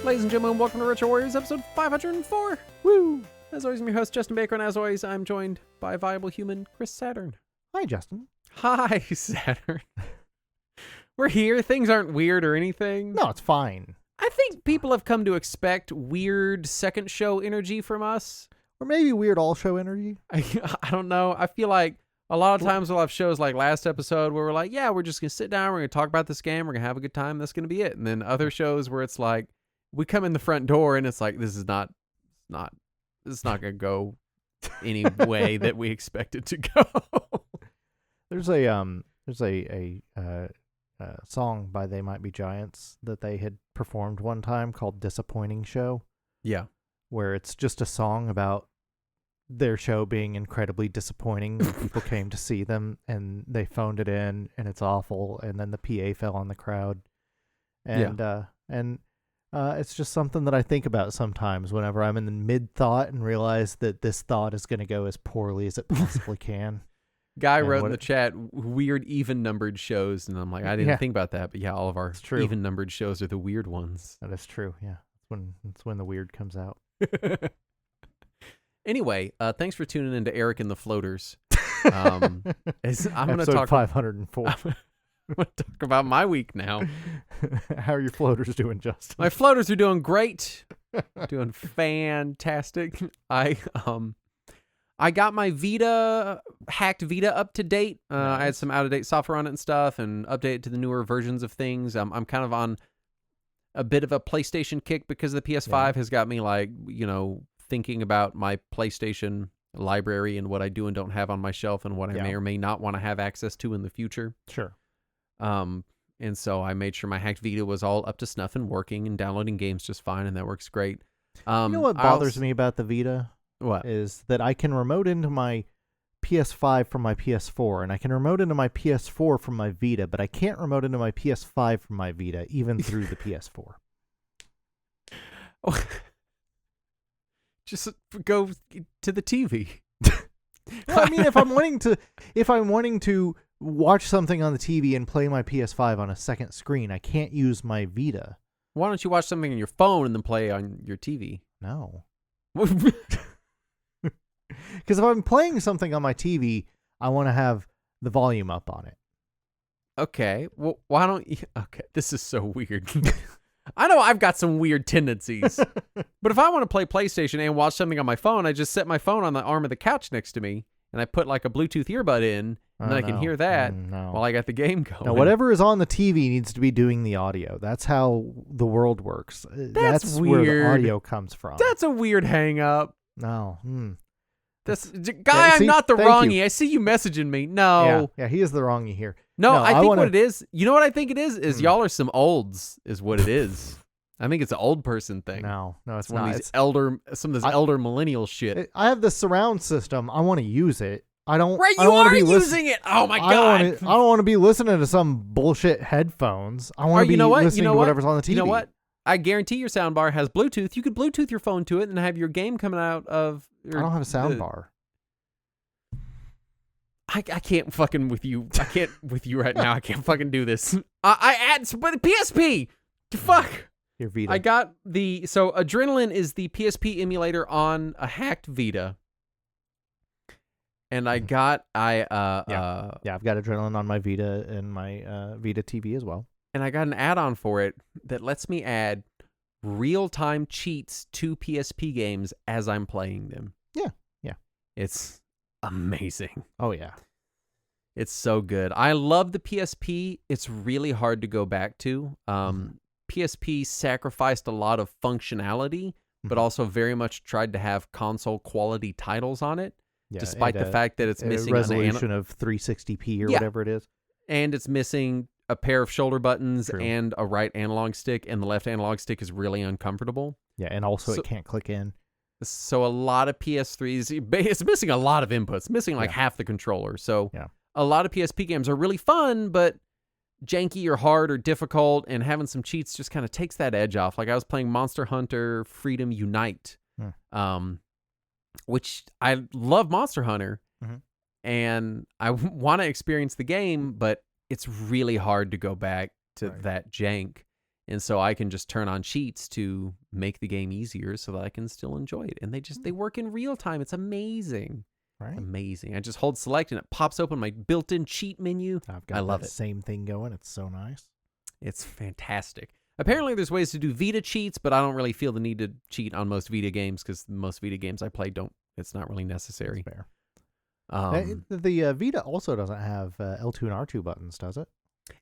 Ladies and gentlemen, welcome to Retro Warriors, episode 504. Woo! As always, I'm your host, Justin Baker, and as always, I'm joined by viable human, Chris Saturn. Hi, Justin. Hi, Saturn. We're here. Things aren't weird or anything. No, it's fine. I think people have come to expect weird second show energy from us. Or maybe weird all-show energy. I don't know. I feel like a lot of times we'll have shows like last episode where we're like, yeah, we're just going to sit down, we're going to talk about this game, we're going to have a good time, that's going to be it. And then other shows where it's like, we come in the front door and it's like, this is not going to go any way that we expect it to go. There's a song by They Might Be Giants that they had performed one time called Disappointing Show, Yeah. where it's just a song about their show being incredibly disappointing when people came to see them and they phoned it in and it's awful, and then the PA fell on the crowd. And it's just something that I think about sometimes whenever I'm in the mid-thought and realize that this thought is going to go as poorly as it possibly can. Guy And wrote in the chat, weird even-numbered shows, and I'm like, I didn't think about that, but yeah, all of our even-numbered shows are the weird ones. That is true, yeah. It's when the weird comes out. Anyway, thanks for tuning in to Eric and the Floaters. I'm going to talk 504. I'm going to talk about my week now. How are your floaters doing, Justin? My floaters are doing great. Doing fantastic. I got my Vita, hacked Vita up to date. Nice. I had some out-of-date software on it and stuff, and updated to the newer versions of things. I'm kind of on a bit of a PlayStation kick because the PS5 has got me like, thinking about my PlayStation library and what I do and don't have on my shelf and what I may or may not want to have access to in the future. Sure. And so I made sure my hacked Vita was all up to snuff and working and downloading games just fine, and that works great. You know what bothers me about the Vita? What? Is that I can remote into my PS5 from my PS4, and I can remote into my PS4 from my Vita, but I can't remote into my PS5 from my Vita, even through the PS4. Oh. Just go to the TV. No, I mean, if I'm wanting to watch something on the TV and play my PS5 on a second screen, I can't use my Vita. Why don't you watch something on your phone and then play on your TV? No. Because if I'm playing something on my TV, I want to have the volume up on it. Okay. Well, why don't you... Okay, this is so weird. I know I've got some weird tendencies, but if I want to play PlayStation and watch something on my phone, I just set my phone on the arm of the couch next to me, and I put like a Bluetooth earbud in, and then I can hear that while I got the game going. Now, whatever is on the TV needs to be doing the audio. That's how the world works. That's weird. Where the audio comes from. That's a weird hang-up. No. I'm not the wrongy. I see you messaging me. No. Yeah, he is the wrongy here. No, I think what it is, you know what I think it is y'all are some olds, is what it is. I think it's an old person thing. No, it's one not. of these elder millennial shit. I have this surround system. I want to use it. I don't. Right, you are using it. Oh my god! I don't want to be listening to some bullshit headphones. I want to be listening to whatever's on the TV. You know what? I guarantee your soundbar has Bluetooth. You could Bluetooth your phone to it and have your game coming out of. I don't have a soundbar. I can't fucking with you. I can't with you right now. I can't fucking do this. I add but PSP. Fuck. Your Vita. I got so Adrenaline is the PSP emulator on a hacked Vita. And I've got I've got Adrenaline on my Vita and my Vita TV as well. And I got an add-on for it that lets me add real-time cheats to PSP games as I'm playing them. Yeah. It's amazing. Oh yeah. It's so good. I love the PSP. It's really hard to go back to. PSP sacrificed a lot of functionality, but also very much tried to have console quality titles on it, despite the fact that it's missing a resolution of 360p or whatever it is. And it's missing a pair of shoulder buttons and a right analog stick, and the left analog stick is really uncomfortable. Yeah, and also it can't click in. So a lot of PS3s, it's missing a lot of inputs, missing like half the controller. So a lot of PSP games are really fun, but janky or hard or difficult, and having some cheats just kind of takes that edge off. Like I was playing Monster Hunter Freedom Unite, which I love Monster Hunter, and I want to experience the game, but it's really hard to go back to that jank. And so I can just turn on cheats to make the game easier so that I can still enjoy it. And they work in real time. It's amazing. Right. Amazing. I just hold select and it pops open my built-in cheat menu. I've got I love that it. same thing going. It's so nice. It's fantastic. Apparently there's ways to do Vita cheats, but I don't really feel the need to cheat on most Vita games because most Vita games I play it's not really necessary. That's fair. The Vita also doesn't have L2 and R2 buttons, does it?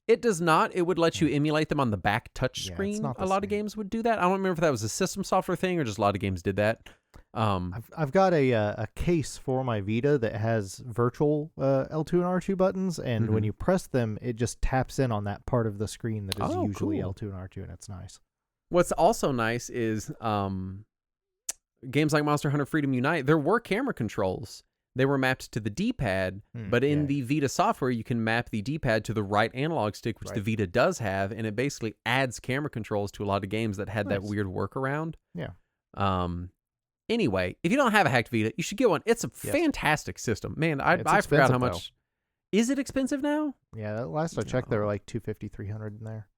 It does not. It would let you emulate them on the back touch Yeah, it's screen. not the A lot of same. games would do that. I don't remember if that was a system software thing or just a lot of games did that. I've got a case for my Vita that has virtual L2 and R2 buttons, and when you press them, it just taps in on that part of the screen that is usually cool. L2 and R2, and it's nice. What's also nice is games like Monster Hunter Freedom Unite, there were camera controls. They were mapped to the D-pad, but in the Vita software, you can map the D-pad to the right analog stick, which the Vita does have, and it basically adds camera controls to a lot of games that had that weird workaround. Yeah. Anyway, if you don't have a hacked Vita, you should get one. It's a fantastic system. Man, I forgot how much. Though. Is it expensive now? Yeah, last I checked, they were like $250, $300 in there.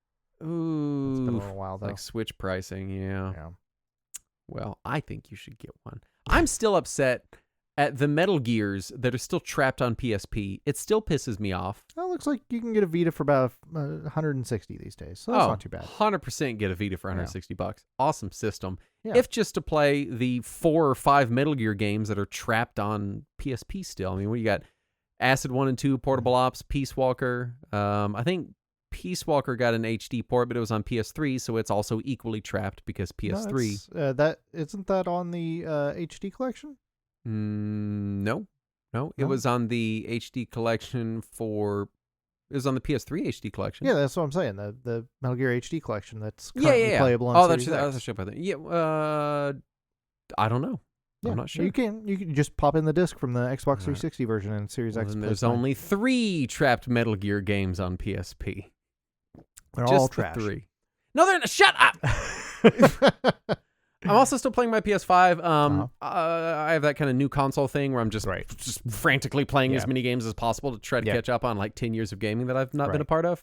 Ooh. It's been a little while, though. Like Switch pricing, yeah. Yeah. Well, I think you should get one. I'm still upset at the Metal Gears that are still trapped on PSP. It still pisses me off. Well, it looks like you can get a Vita for about $160 these days, so that's not too bad. 100% get a Vita for $160. Awesome system. Yeah. If just to play the 4 or 5 Metal Gear games that are trapped on PSP still. I mean, what you got? Acid 1 and 2, Portable Ops, Peace Walker. I think Peace Walker got an HD port, but it was on PS3, so it's also equally trapped because PS3. No, that isn't that on the HD collection? No. It was on the HD collection for. It was on the PS3 HD collection. Yeah, that's what I'm saying. The Metal Gear HD collection that's currently playable on Series X. That's a ship, I think. Yeah, I don't know. Yeah, I'm not sure. You can just pop in the disc from the Xbox 360 version and Series X. Then there's only 3 trapped Metal Gear games on PSP. They're just all trash. 3. No, they're not. Shut up. I'm also still playing my PS5. I have that kind of new console thing where I'm just frantically playing as many games as possible to try to catch up on like 10 years of gaming that I've not been a part of.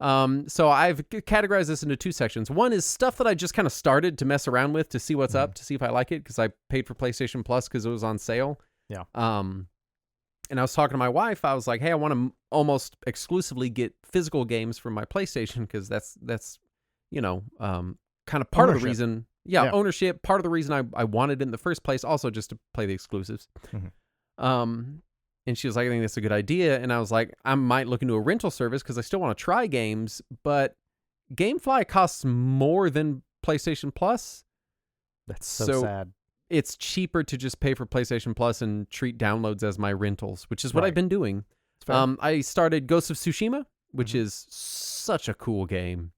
So I've categorized this into 2 sections. One is stuff that I just kind of started to mess around with to see what's up, to see if I like it, because I paid for PlayStation Plus because it was on sale. Yeah. And I was talking to my wife. I was like, hey, I want to almost exclusively get physical games for my PlayStation because that's kind of part of the reason. Yeah, ownership. Part of the reason I wanted it in the first place, also just to play the exclusives. And she was like, I think that's a good idea. And I was like, I might look into a rental service because I still want to try games, but GameFly costs more than PlayStation Plus. That's so sad. It's cheaper to just pay for PlayStation Plus and treat downloads as my rentals, which is what I've been doing. I started Ghost of Tsushima, which is such a cool game.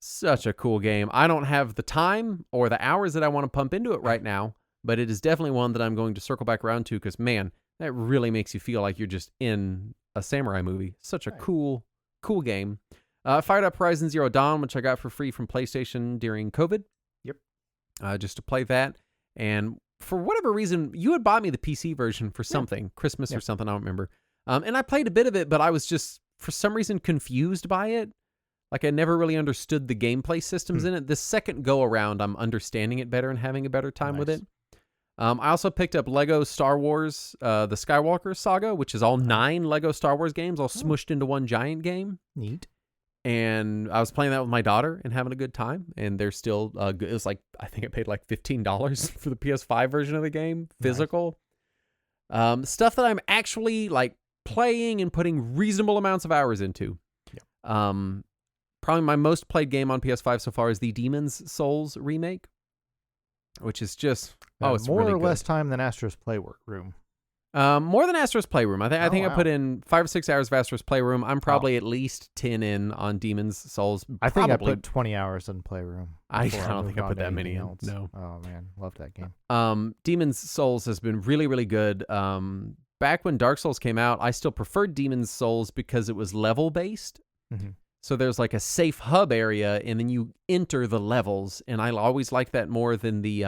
Such a cool game. I don't have the time or the hours that I want to pump into it right now, but it is definitely one that I'm going to circle back around to because, man, that really makes you feel like you're just in a samurai movie. Such a cool game. I fired up Horizon Zero Dawn, which I got for free from PlayStation during COVID. Yep. Just to play that. And for whatever reason, you had bought me the PC version for something, Christmas or something, I don't remember. And I played a bit of it, but I was just, for some reason, confused by it. Like, I never really understood the gameplay systems in it. The second go-around, I'm understanding it better and having a better time with it. I also picked up Lego Star Wars, the Skywalker Saga, which is all 9 Lego Star Wars games, all smushed into one giant game. Neat. And I was playing that with my daughter and having a good time. And they're still good. It was like, I think I paid like $15 for the PS5 version of the game, physical. Nice. Stuff that I'm actually like playing and putting reasonable amounts of hours into. Yeah. Probably my most played game on PS5 so far is the Demon's Souls remake, which is just it's more really or good. less time than Astro's Playroom. More than Astro's Playroom. I think wow. I put in 5 or 6 hours of Astro's Playroom. I'm probably at least 10 in on Demon's Souls. I think I put 20 hours in Playroom. I don't think I put that many in. Else. No. Oh man, love that game. Demon's Souls has been really, really good. Back when Dark Souls came out, I still preferred Demon's Souls because it was level based. Mm-hmm. So there's like a safe hub area, and then you enter the levels. And I always like that more than the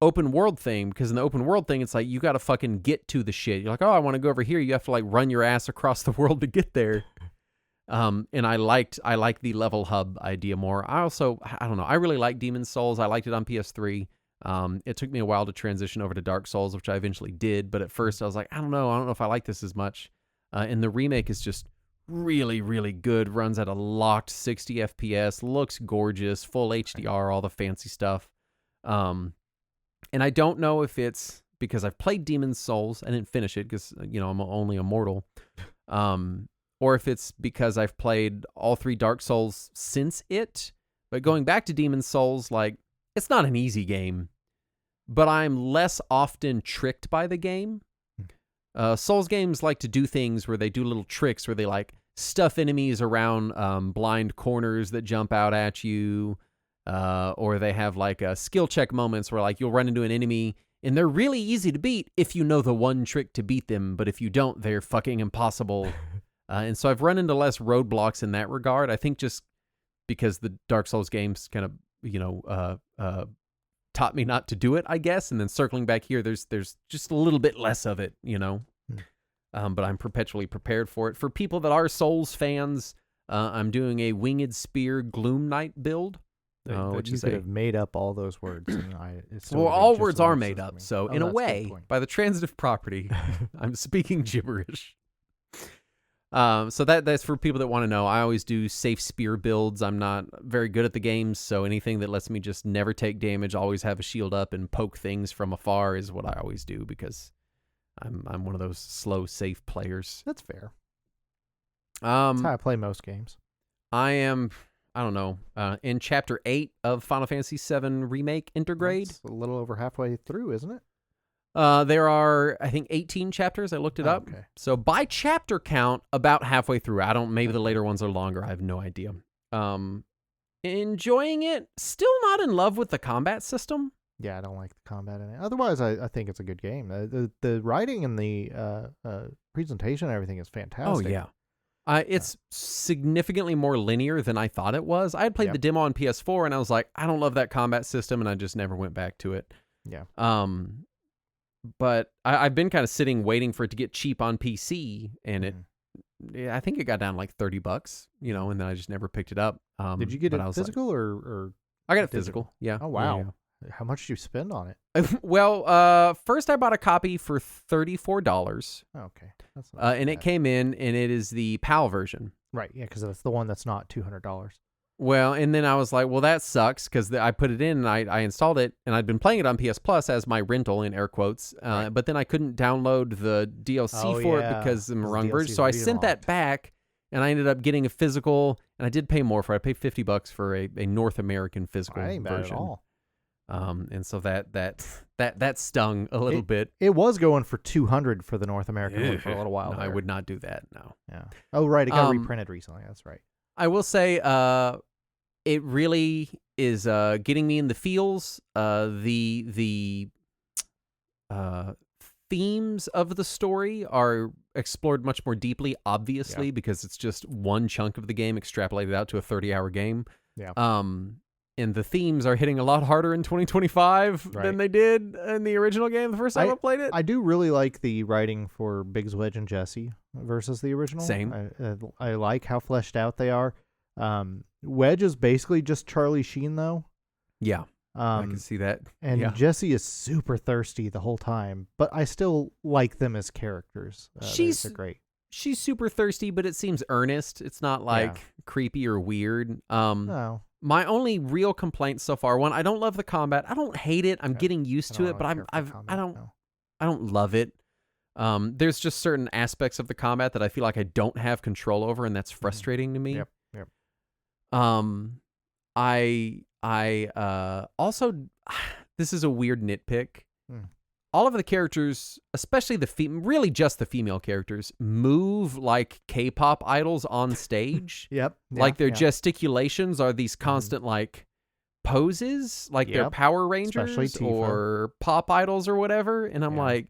open world thing, because in the open world thing, it's like you got to fucking get to the shit. You're like, oh, I want to go over here. You have to like run your ass across the world to get there. And I like the level hub idea more. I don't know. I really like Demon's Souls. I liked it on PS3. It took me a while to transition over to Dark Souls, which I eventually did. But at first I was like, I don't know if I like this as much. And the remake is just really, really good. Runs at a locked 60 FPS, looks gorgeous, full HDR, all the fancy stuff. And I don't know if it's because I've played Demon's Souls. I didn't finish it because, I'm only a mortal. Or if it's because I've played all 3 Dark Souls since it. But going back to Demon's Souls, like, it's not an easy game. But I'm less often tricked by the game. Souls games like to do things where they do little tricks where they like stuff enemies around blind corners that jump out at you, or they have like skill check moments where like you'll run into an enemy and they're really easy to beat if you know the one trick to beat them, but if you don't, they're fucking impossible. And so I've run into less roadblocks in that regard. I think just because the Dark Souls games kind of taught me not to do it, I guess. And then circling back here, there's just a little bit less of it, but I'm perpetually prepared for it. For people that are Souls fans, I'm doing a Winged Spear Gloom Knight build, which you could have made up all those words. And all words are made up. So in a way, by the transitive property, I'm speaking gibberish. So that's for people that want to know. I always do safe spear builds. I'm not very good at the games, so anything that lets me just never take damage, always have a shield up and poke things from afar is what I always do because I'm one of those slow, safe players. That's fair. That's how I play most games. I don't know, in Chapter 8 of Final Fantasy VII Remake Intergrade. That's a little over halfway through, isn't it? There are, I think, 18 chapters. I looked it up. Okay. So by chapter count, about halfway through. Maybe the later ones are longer. I have no idea. Enjoying it. Still not in love with the combat system. Yeah, I don't like the combat in it. Otherwise, I think it's a good game. The writing and the presentation and everything is fantastic. Oh, yeah. It's significantly more linear than I thought it was. I had played the demo on PS4, and I was like, I don't love that combat system, and I just never went back to it. Yeah. But I've been kind of sitting waiting for it to get cheap on PC, and I think it got down like $30, and then I just never picked it up. Did you get it physical or? I got it physical. Yeah. Oh wow. Yeah. How much did you spend on it? Well, first I bought a copy for $34. Okay. That's not and it came in, and it is the PAL version. Right. Yeah, because that's the one that's not $200. Well, and then I was like, well, that sucks because I put it in and I installed it, and I'd been playing it on PS Plus as my rental in air quotes. Right. But then I couldn't download the DLC for it because I'm the wrong version. So I sent that back, and I ended up getting a physical, and I did pay more for it. I paid $50 for a North American physical version. Bad at all. And so that stung a little bit. It was going for $200 for the North American one for a little while. No, I would not do that. No. Yeah. Oh, right. It got reprinted recently. That's right. I will say, it really is getting me in the feels. The themes of the story are explored much more deeply, obviously, because it's just one chunk of the game extrapolated out to a 30-hour game. Yeah. And the themes are hitting a lot harder in 2025 than they did in the original game the first time I played it. I do really like the writing for Biggs, Wedge, and Jesse versus the original. Same. I like how fleshed out they are. Wedge is basically just Charlie Sheen, though. Yeah, I can see that. And Jesse is super thirsty the whole time, but I still like them as characters. They're great. She's super thirsty, but it seems earnest. It's not like creepy or weird. No. My only real complaint so far, I don't love the combat. I don't hate it. I'm getting used to it, but I don't love it. There's just certain aspects of the combat that I feel like I don't have control over, and that's frustrating to me. Yep. I also, this is a weird nitpick. All of the characters, especially really just the female characters, move like K-pop idols on stage. Yep. Like their gesticulations are these constant like poses, like they're Power Rangers or pop idols or whatever. And I'm like,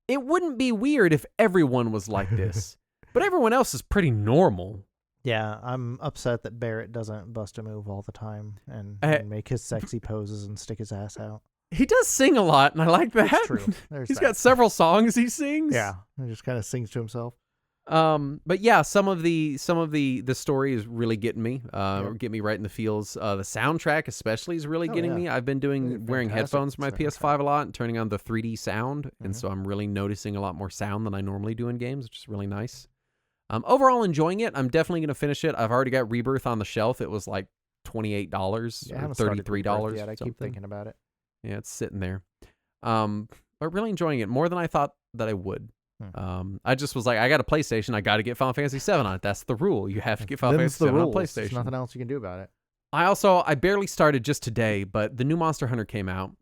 it wouldn't be weird if everyone was like this, but everyone else is pretty normal. Yeah, I'm upset that Barrett doesn't bust a move all the time and make his sexy poses and stick his ass out. He does sing a lot, and I like that. That's true. He's got several songs he sings. Yeah, he just kind of sings to himself. But yeah, some of the story is really getting me. Get me right in the feels. The soundtrack especially is really getting me. I've been wearing headphones for my PS5 a lot and turning on the 3D sound, and so I'm really noticing a lot more sound than I normally do in games, which is really nice. Overall enjoying it. I'm definitely gonna finish it. I've already got Rebirth on the shelf. It was like $28 or $33. Yeah, I keep thinking about it. Yeah, it's sitting there. But really enjoying it more than I thought that I would. I just was like, I got a PlayStation. I got to get Final Fantasy VII on it. That's the rule. You have to get Final Fantasy VII on PlayStation. There's nothing else you can do about it. I barely started just today, but the new Monster Hunter came out.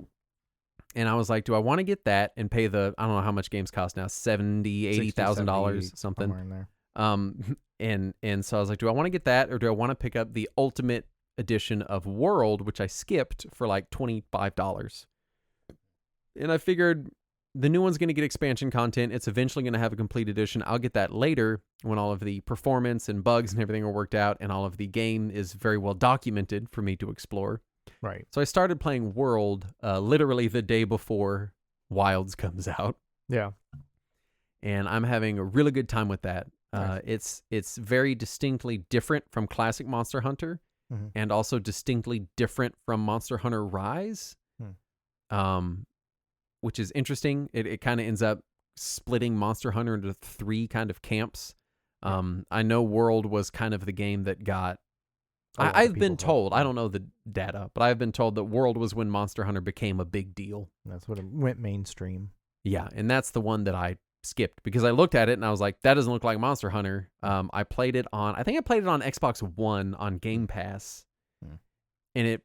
And I was like, do I want to get that and pay I don't know how much games cost now, $70,000, $80,000, something. Somewhere in there. And so I was like, do I want to get that or do I want to pick up the Ultimate Edition of World, which I skipped for like $25? And I figured the new one's going to get expansion content. It's eventually going to have a complete edition. I'll get that later when all of the performance and bugs and everything are worked out and all of the game is very well documented for me to explore. Right. So I started playing World literally the day before Wilds comes out. Yeah. And I'm having a really good time with that. Nice. It's very distinctly different from classic Monster Hunter and also distinctly different from Monster Hunter Rise. Which is interesting. It kind of ends up splitting Monster Hunter into 3 kind of camps. I know World was kind of the game that got... I've been told, I don't know the data, but I've been told that World was when Monster Hunter became a big deal. That's when it went mainstream. Yeah, and that's the one that I skipped because I looked at it and I was like, that doesn't look like Monster Hunter. I played it on Xbox One on Game Pass. And it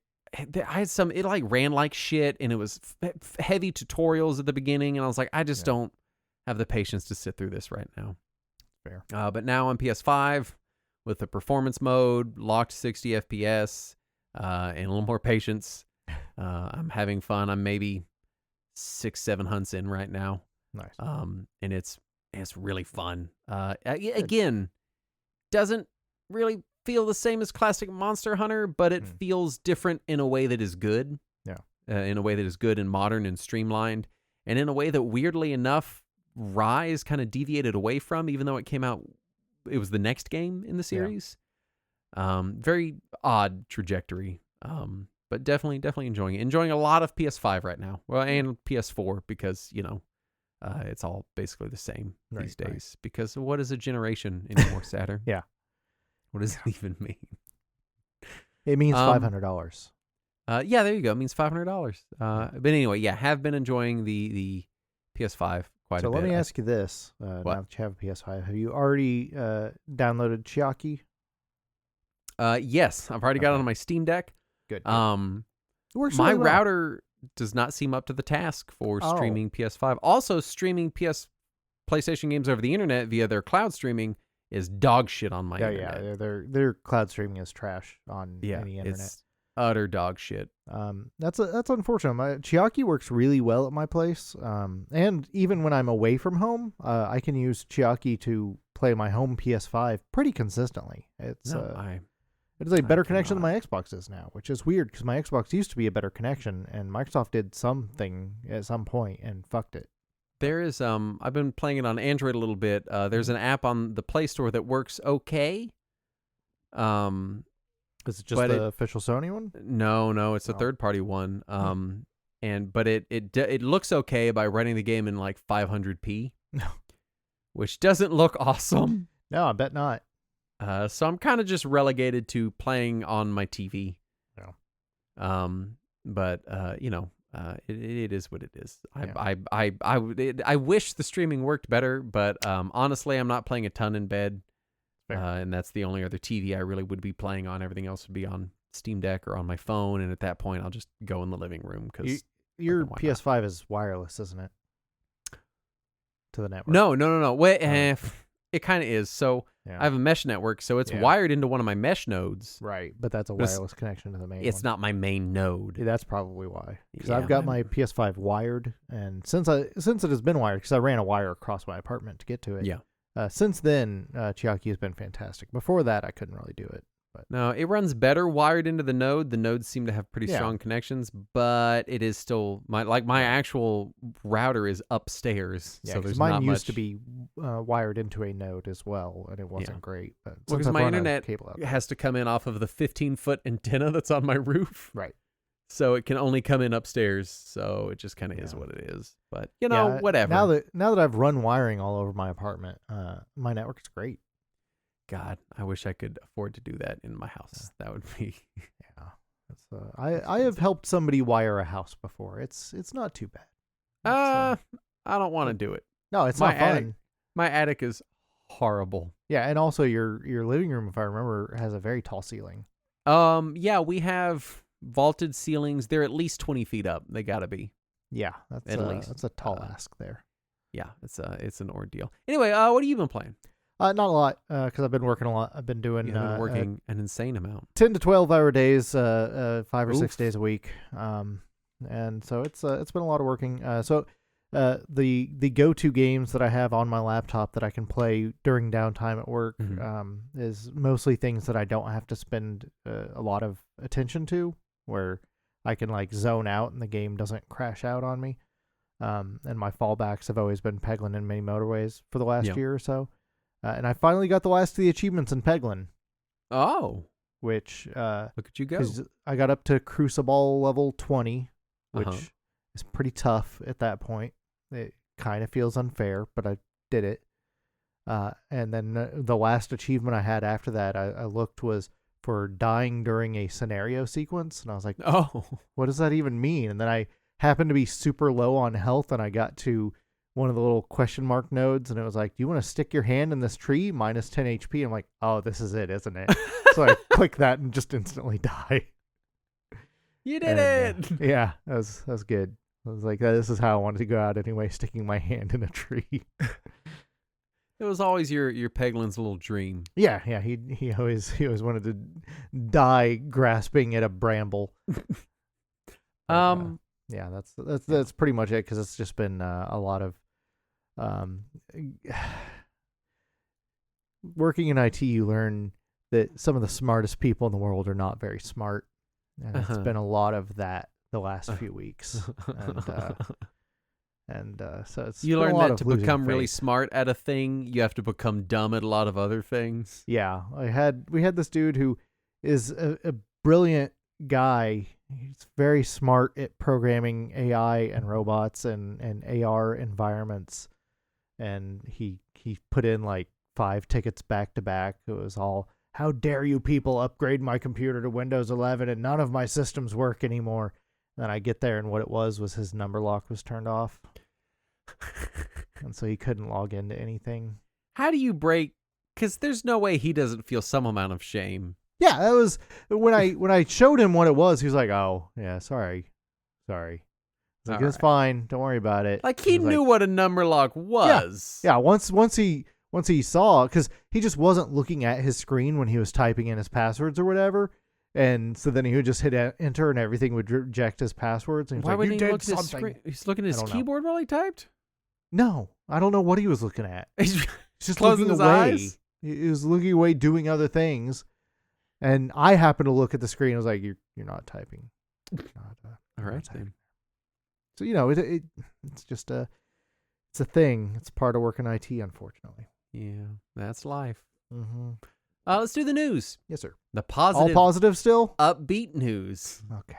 like ran like shit and it was heavy tutorials at the beginning and I was like, I just don't have the patience to sit through this right now. Fair. But now on PS5 with the performance mode, locked 60 FPS, and a little more patience, I'm having fun. I'm maybe 6-7 hunts in right now. Nice. And it's really fun. Again, doesn't really feel the same as classic Monster Hunter, but it feels different in a way that is good. Yeah. In a way that is good and modern and streamlined, and in a way that weirdly enough, Rise kind of deviated away from, even though it came out, it was the next game in the series. Very odd trajectory. But definitely enjoying it. Enjoying a lot of PS5 right now. Well, and PS4 because, it's all basically the same these days. Right. Because what is a generation anymore, Saturn? Yeah. What does it even mean? It means $500. Yeah, there you go. It means $500. But anyway, have been enjoying the PS5 quite a bit. So let me ask you this. Now that you have a PS5, have you already downloaded Chiaki? Yes, I've already got it on my Steam Deck. Good. It works my really well. router does not seem up to the task for streaming PS5. Also, streaming PlayStation games over the internet via their cloud streaming is dog shit on my internet. Yeah, their cloud streaming is trash on any internet. It's utter dog shit. That's unfortunate. Chiaki works really well at my place. And even when I'm away from home, I can use Chiaki to play my home PS5 pretty consistently. It's a better connection than my Xbox is now, which is weird because my Xbox used to be a better connection, and Microsoft did something at some point and fucked it. There is I've been playing it on Android a little bit. There's an app on the Play Store that works okay. Is it just the official Sony one? No, it's a third-party one. But it looks okay by running the game in like 500p. No. Which doesn't look awesome. No, I bet not. So I'm kind of just relegated to playing on my TV. No. But it is what it is. I wish the streaming worked better, but honestly, I'm not playing a ton in bed. And that's the only other TV I really would be playing on. Everything else would be on Steam Deck or on my phone. And at that point, I'll just go in the living room because your PS5 is wireless, isn't it? To the network. No. Wait, it kind of is. So I have a mesh network, so it's wired into one of my mesh nodes. Right, but that's a wireless connection to the main. It's not my main node. That's probably why. Because I've got my PS5 wired, and since it has been wired, because I ran a wire across my apartment to get to it. Yeah. Since then, Chiaki has been fantastic. Before that, I couldn't really do it. But No, it runs better wired into the node. The nodes seem to have pretty Yeah. strong connections, but it is still my actual router is upstairs, yeah, so 'cause there's mine not used to much. be wired into a node as well, and it wasn't great. But Well, since because I've my run a internet cable out, has to come in off of the 15-foot antenna that's on my roof. Right. So it can only come in upstairs. So it just kind of is Yeah. what it is. But, you know, Yeah, whatever. Now that I've run wiring all over my apartment, my network's great. God, I wish I could afford to do that in my house. That would be. Yeah, it's, I have helped somebody wire a house before. It's not too bad. It's, I don't want to do it. no, it's my not fun. attic- My attic is horrible. Yeah, and also your living room, if I remember, has a very tall ceiling. Yeah, we have vaulted ceilings. They're at least 20 feet up. They gotta be. Yeah, that's At least. that's a tall ask there. Yeah, it's an ordeal. Anyway, what have you been playing? Not a lot, because I've been working a lot. I've been doing You've been working an insane amount. 10 to 12-hour days, 5 or 6 Oof. days a week. And so it's been a lot of working. The go-to games that I have on my laptop that I can play during downtime at work Mhm. is mostly things that I don't have to spend a lot of attention to, where I can like zone out and the game doesn't crash out on me. And my fallbacks have always been Peglin and Mini Motorways for the last Yeah. year or so. And I finally got the last of the achievements in Peglin, Oh, which look at you go. 'cause I got up to Crucible level 20, which Uh-huh. is pretty tough at that point. It kind of feels unfair, but I did it. And then the last achievement I had after that, I looked, was for dying during a scenario sequence. And I was like, Oh, what does that even mean? And then I happened to be super low on health, and I got to one of the little question mark nodes, and it was like, do you want to stick your hand in this tree? Minus 10 HP. I'm like, oh, this is it, isn't it? So I click that and just instantly die. you did And, it. yeah, that was good. I was like, this is how I wanted to go out anyway, sticking my hand in a tree. It was always your Peglin's little dream. Yeah, he always wanted to die grasping at a bramble. But, yeah, that's pretty much it, because it's just been a lot of working in IT. You learn that some of the smartest people in the world are not very smart, and it's been a lot of that the last few weeks. And so it's You been a learn lot that of to losing become really faith. smart at a thing, you have to become dumb at a lot of other things. Yeah, we had this dude who is a brilliant guy. He's very smart at programming AI and robots and AR environments. And he put in like 5 tickets back to back. It was all, how dare you people upgrade my computer to Windows 11 and none of my systems work anymore. Then I get there, and what it was his number lock was turned off. And so he couldn't log into anything. How do you break? Because there's no way he doesn't feel some amount of shame. Yeah, that was when I showed him what it was. He was like, "Oh, yeah, sorry." I was like, All "It's right. fine. Don't worry about it." Like, he was knew what a number lock was. Yeah, once he saw, because he just wasn't looking at his screen when he was typing in his passwords or whatever, and so then he would just hit enter and everything would reject his passwords. And he was Why like, would "You he did look at his something." screen? He's looking at his I don't know. keyboard while he typed? No, I don't know what he was looking at. He's He's just closing looking his away. eyes? He was looking away, doing other things, and I happened to look at the screen. I was like, "You're not typing." You're not, All you're not right, typing. then. So it's just it's a thing. It's part of working IT, unfortunately. Yeah, that's life. Mm-hmm. Let's do the news. Yes, sir. The All positive, positive still. upbeat news. Okay.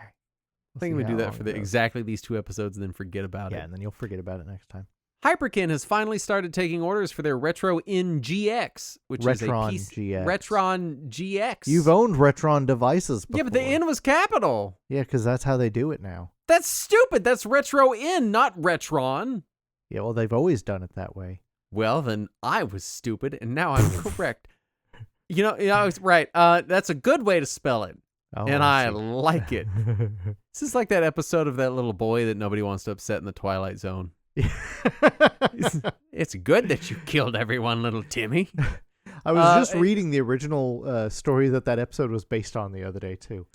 I think we do that for exactly these 2 episodes and then forget about Yeah, it. and then you'll forget about it next time. Hyperkin has finally started taking orders for their Retro in GX, which Retron is a GX. Retron GX. You've owned Retron devices before. Yeah, but the N was capital. Yeah, because that's how they do it now. That's stupid. That's Retro in, not Retron. Yeah, well, they've always done it that way. Well, then I was stupid, and now I'm correct. You know, right. That's a good way to spell it, Oh, and I see. like it. This is like that episode of that little boy that nobody wants to upset in the Twilight Zone. It's good that you killed everyone, little Timmy. I was just reading the original story that episode was based on the other day, too.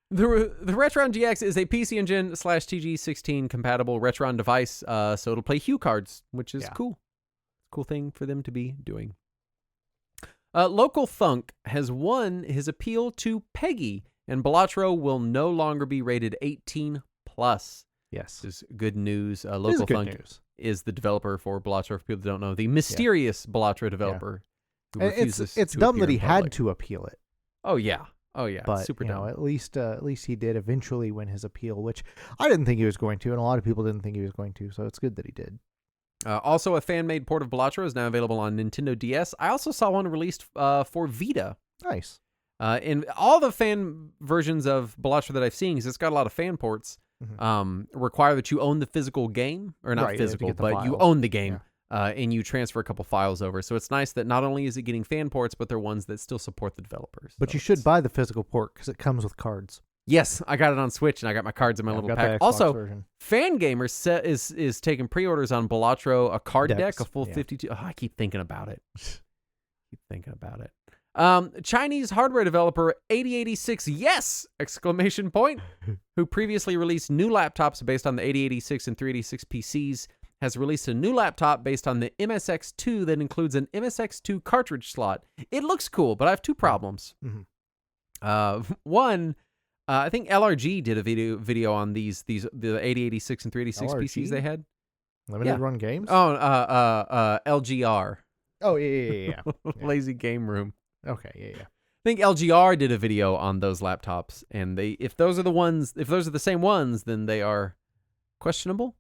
The Retron GX is a PC Engine / TG16 compatible Retron device, so it'll play Hue cards, which is Yeah. cool. Cool thing for them to be doing. Local Thunk has won his appeal to Peggy, and Balatro will no longer be rated 18 plus. Yes. This is good news. It is Local good Thunk news. is the developer for Balatro. For people that don't know, the mysterious Balatro developer. Who And refuses it's to dumb appear that he in had public. to appeal it. Oh yeah, But super you know, dumb. at least he did eventually win his appeal, which I didn't think he was going to, and a lot of people didn't think he was going to. So it's good that he did. Also, a fan-made port of Balatro is now available on Nintendo DS. I also saw one released for Vita. Nice. In all the fan versions of Balatro that I've seen, because it's got a lot of fan ports, require that you own the physical game, or not Right, you have to physical, get the but you files. own the game, and you transfer a couple files over. So it's nice that not only is it getting fan ports, but they're ones that still support the developers. But So you should it's- buy the physical port because it comes with cards. Yes, I got it on Switch, and I got my cards in my Yeah, I've little got the pack. Xbox Also, version. Fangamer is taking pre-orders on Balatro, a card deck, Decks, a full yeah. 52. Oh, I keep thinking about it. Chinese hardware developer 8086 Yes! Exclamation point, who previously released new laptops based on the 8086 and 386 PCs, has released a new laptop based on the MSX2 that includes an MSX2 cartridge slot. It looks cool, but I have two problems. One, I think LRG did a video on the 8086 and 386 PCs they had. Limited run games. Oh, LGR. Oh yeah. Lazy Game Room. Okay, yeah. I think LGR did a video on those laptops, and if those are the same ones, then they are questionable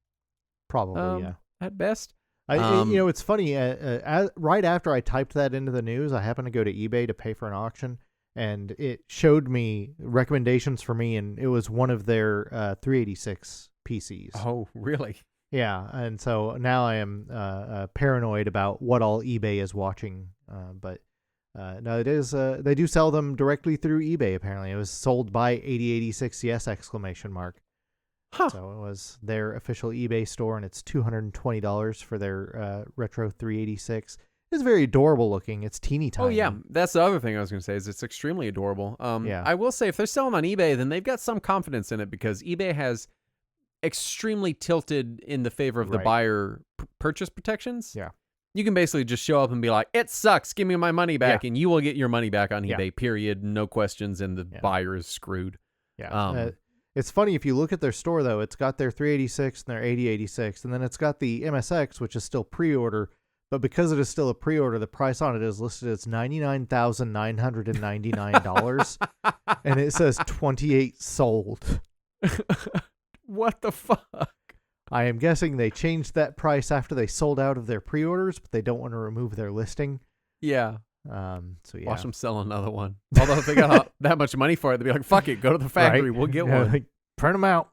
Probably, yeah. at best. It's funny. Right after I typed that into the news, I happened to go to eBay to pay for an auction, and it showed me recommendations for me, and it was one of their 386 PCs. Oh, really? Yeah, and so now I am paranoid about what all eBay is watching. But no, it is. They do sell them directly through eBay. Apparently, it was sold by 8086 Yes! Exclamation mark. Huh. So it was their official eBay store, and it's $220 for their retro 386. It's very adorable looking. It's teeny tiny. Oh yeah, that's the other thing I was going to say is it's extremely adorable. Yeah. I will say if they're selling on eBay, then they've got some confidence in it because eBay has extremely tilted in the favor of the Right. buyer purchase protections. Yeah. You can basically just show up and be like, "It sucks. Give me my money back," Yeah. and you will get your money back on Yeah. eBay. Period. No questions, and the Yeah. buyer is screwed. Yeah. It's funny if you look at their store though. It's got their 386 and their 8086, and then it's got the MSX, which is still pre-order. But because it is still a pre-order, the price on it is listed as $99,999, and it says 28 sold. What the fuck? I am guessing they changed that price after they sold out of their pre-orders, but they don't want to remove their listing. Yeah. So yeah. Watch them sell another one. Although if they got that much money for it, they'd be like, "Fuck it, go to the factory. Right? We'll get Yeah, one." like, print them out.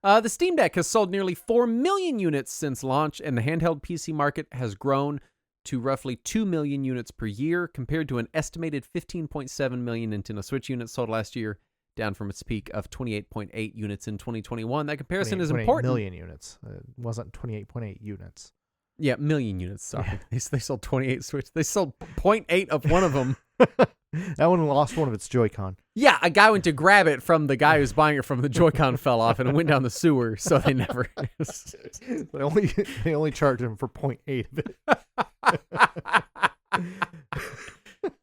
The Steam Deck has sold nearly 4 million units since launch, and the handheld PC market has grown to roughly 2 million units per year, compared to an estimated 15.7 million Nintendo Switch units sold last year, down from its peak of 28.8 units in 2021. That comparison is 28 important. million units. It wasn't 28.8 units. Yeah, million units. Sorry, they sold 28 Switch. They sold 0.8 of one of them. That one lost one of its Joy-Con. Yeah, a guy went to grab it from the guy who's buying it from the Joy-Con fell off and it went down the sewer, so they never. They only charged him for 0.8 of it.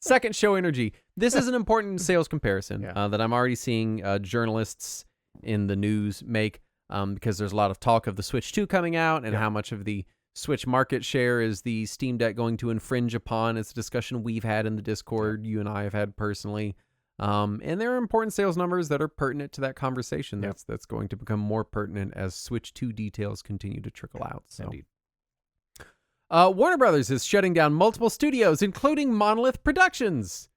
Second, show energy. This is an important sales comparison Yeah. that I'm already seeing journalists in the news make because there's a lot of talk of the Switch 2 coming out and how much of the Switch market share is the Steam Deck going to infringe upon. It's a discussion we've had in the Discord, you and I have had personally. And there are important sales numbers that are pertinent to that conversation. Yep. That's going to become more pertinent as Switch 2 details continue to trickle out. So. Indeed. Warner Brothers is shutting down multiple studios, including Monolith Productions.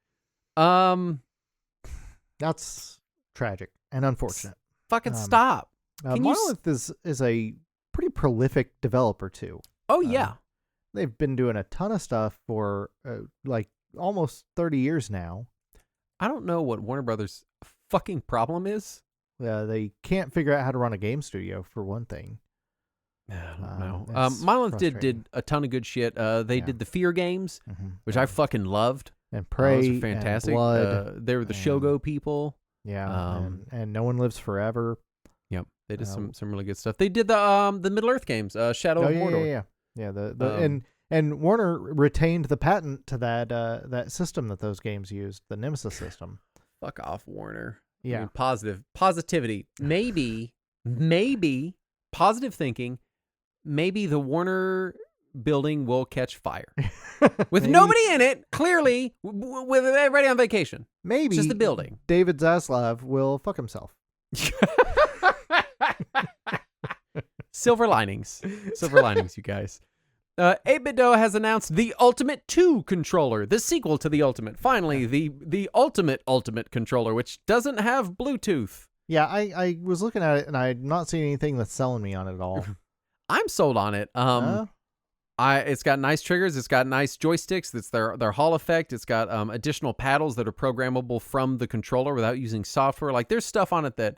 That's tragic and unfortunate. Fucking stop. Can you Monolith is a pretty prolific developer too. Oh, yeah. They've been doing a ton of stuff for like almost 30 years now. I don't know what Warner Brothers' fucking problem is. They can't figure out how to run a game studio, for one thing. I don't know. That's Monolith did frustrating. a ton of good shit. They did the Fear games, which I fucking loved. And Prey, Those are fantastic. and Blood. They were the and- Shogo people. Yeah, and No One Lives Forever. Yep, they did some really good stuff. They did the Middle Earth games, Shadow of Mordor. Yeah. The Um, And Warner retained the patent to that system that those games used, the Nemesis system. Fuck off, Warner. Yeah. I mean, positivity. Maybe positive thinking. Maybe the Warner building will catch fire with Maybe- nobody in it. Clearly, with everybody on vacation. Maybe It's just the building. David Zaslav will fuck himself. Silver linings, you guys. 8BitDo has announced the Ultimate 2 controller, the sequel to the Ultimate. Finally, the Ultimate controller, which doesn't have Bluetooth. Yeah, I was looking at it and I'm not seeing anything that's selling me on it at all. I'm sold on it. It's got nice triggers. It's got nice joysticks. It's their Hall effect. It's got additional paddles that are programmable from the controller without using software. Like, there's stuff on it that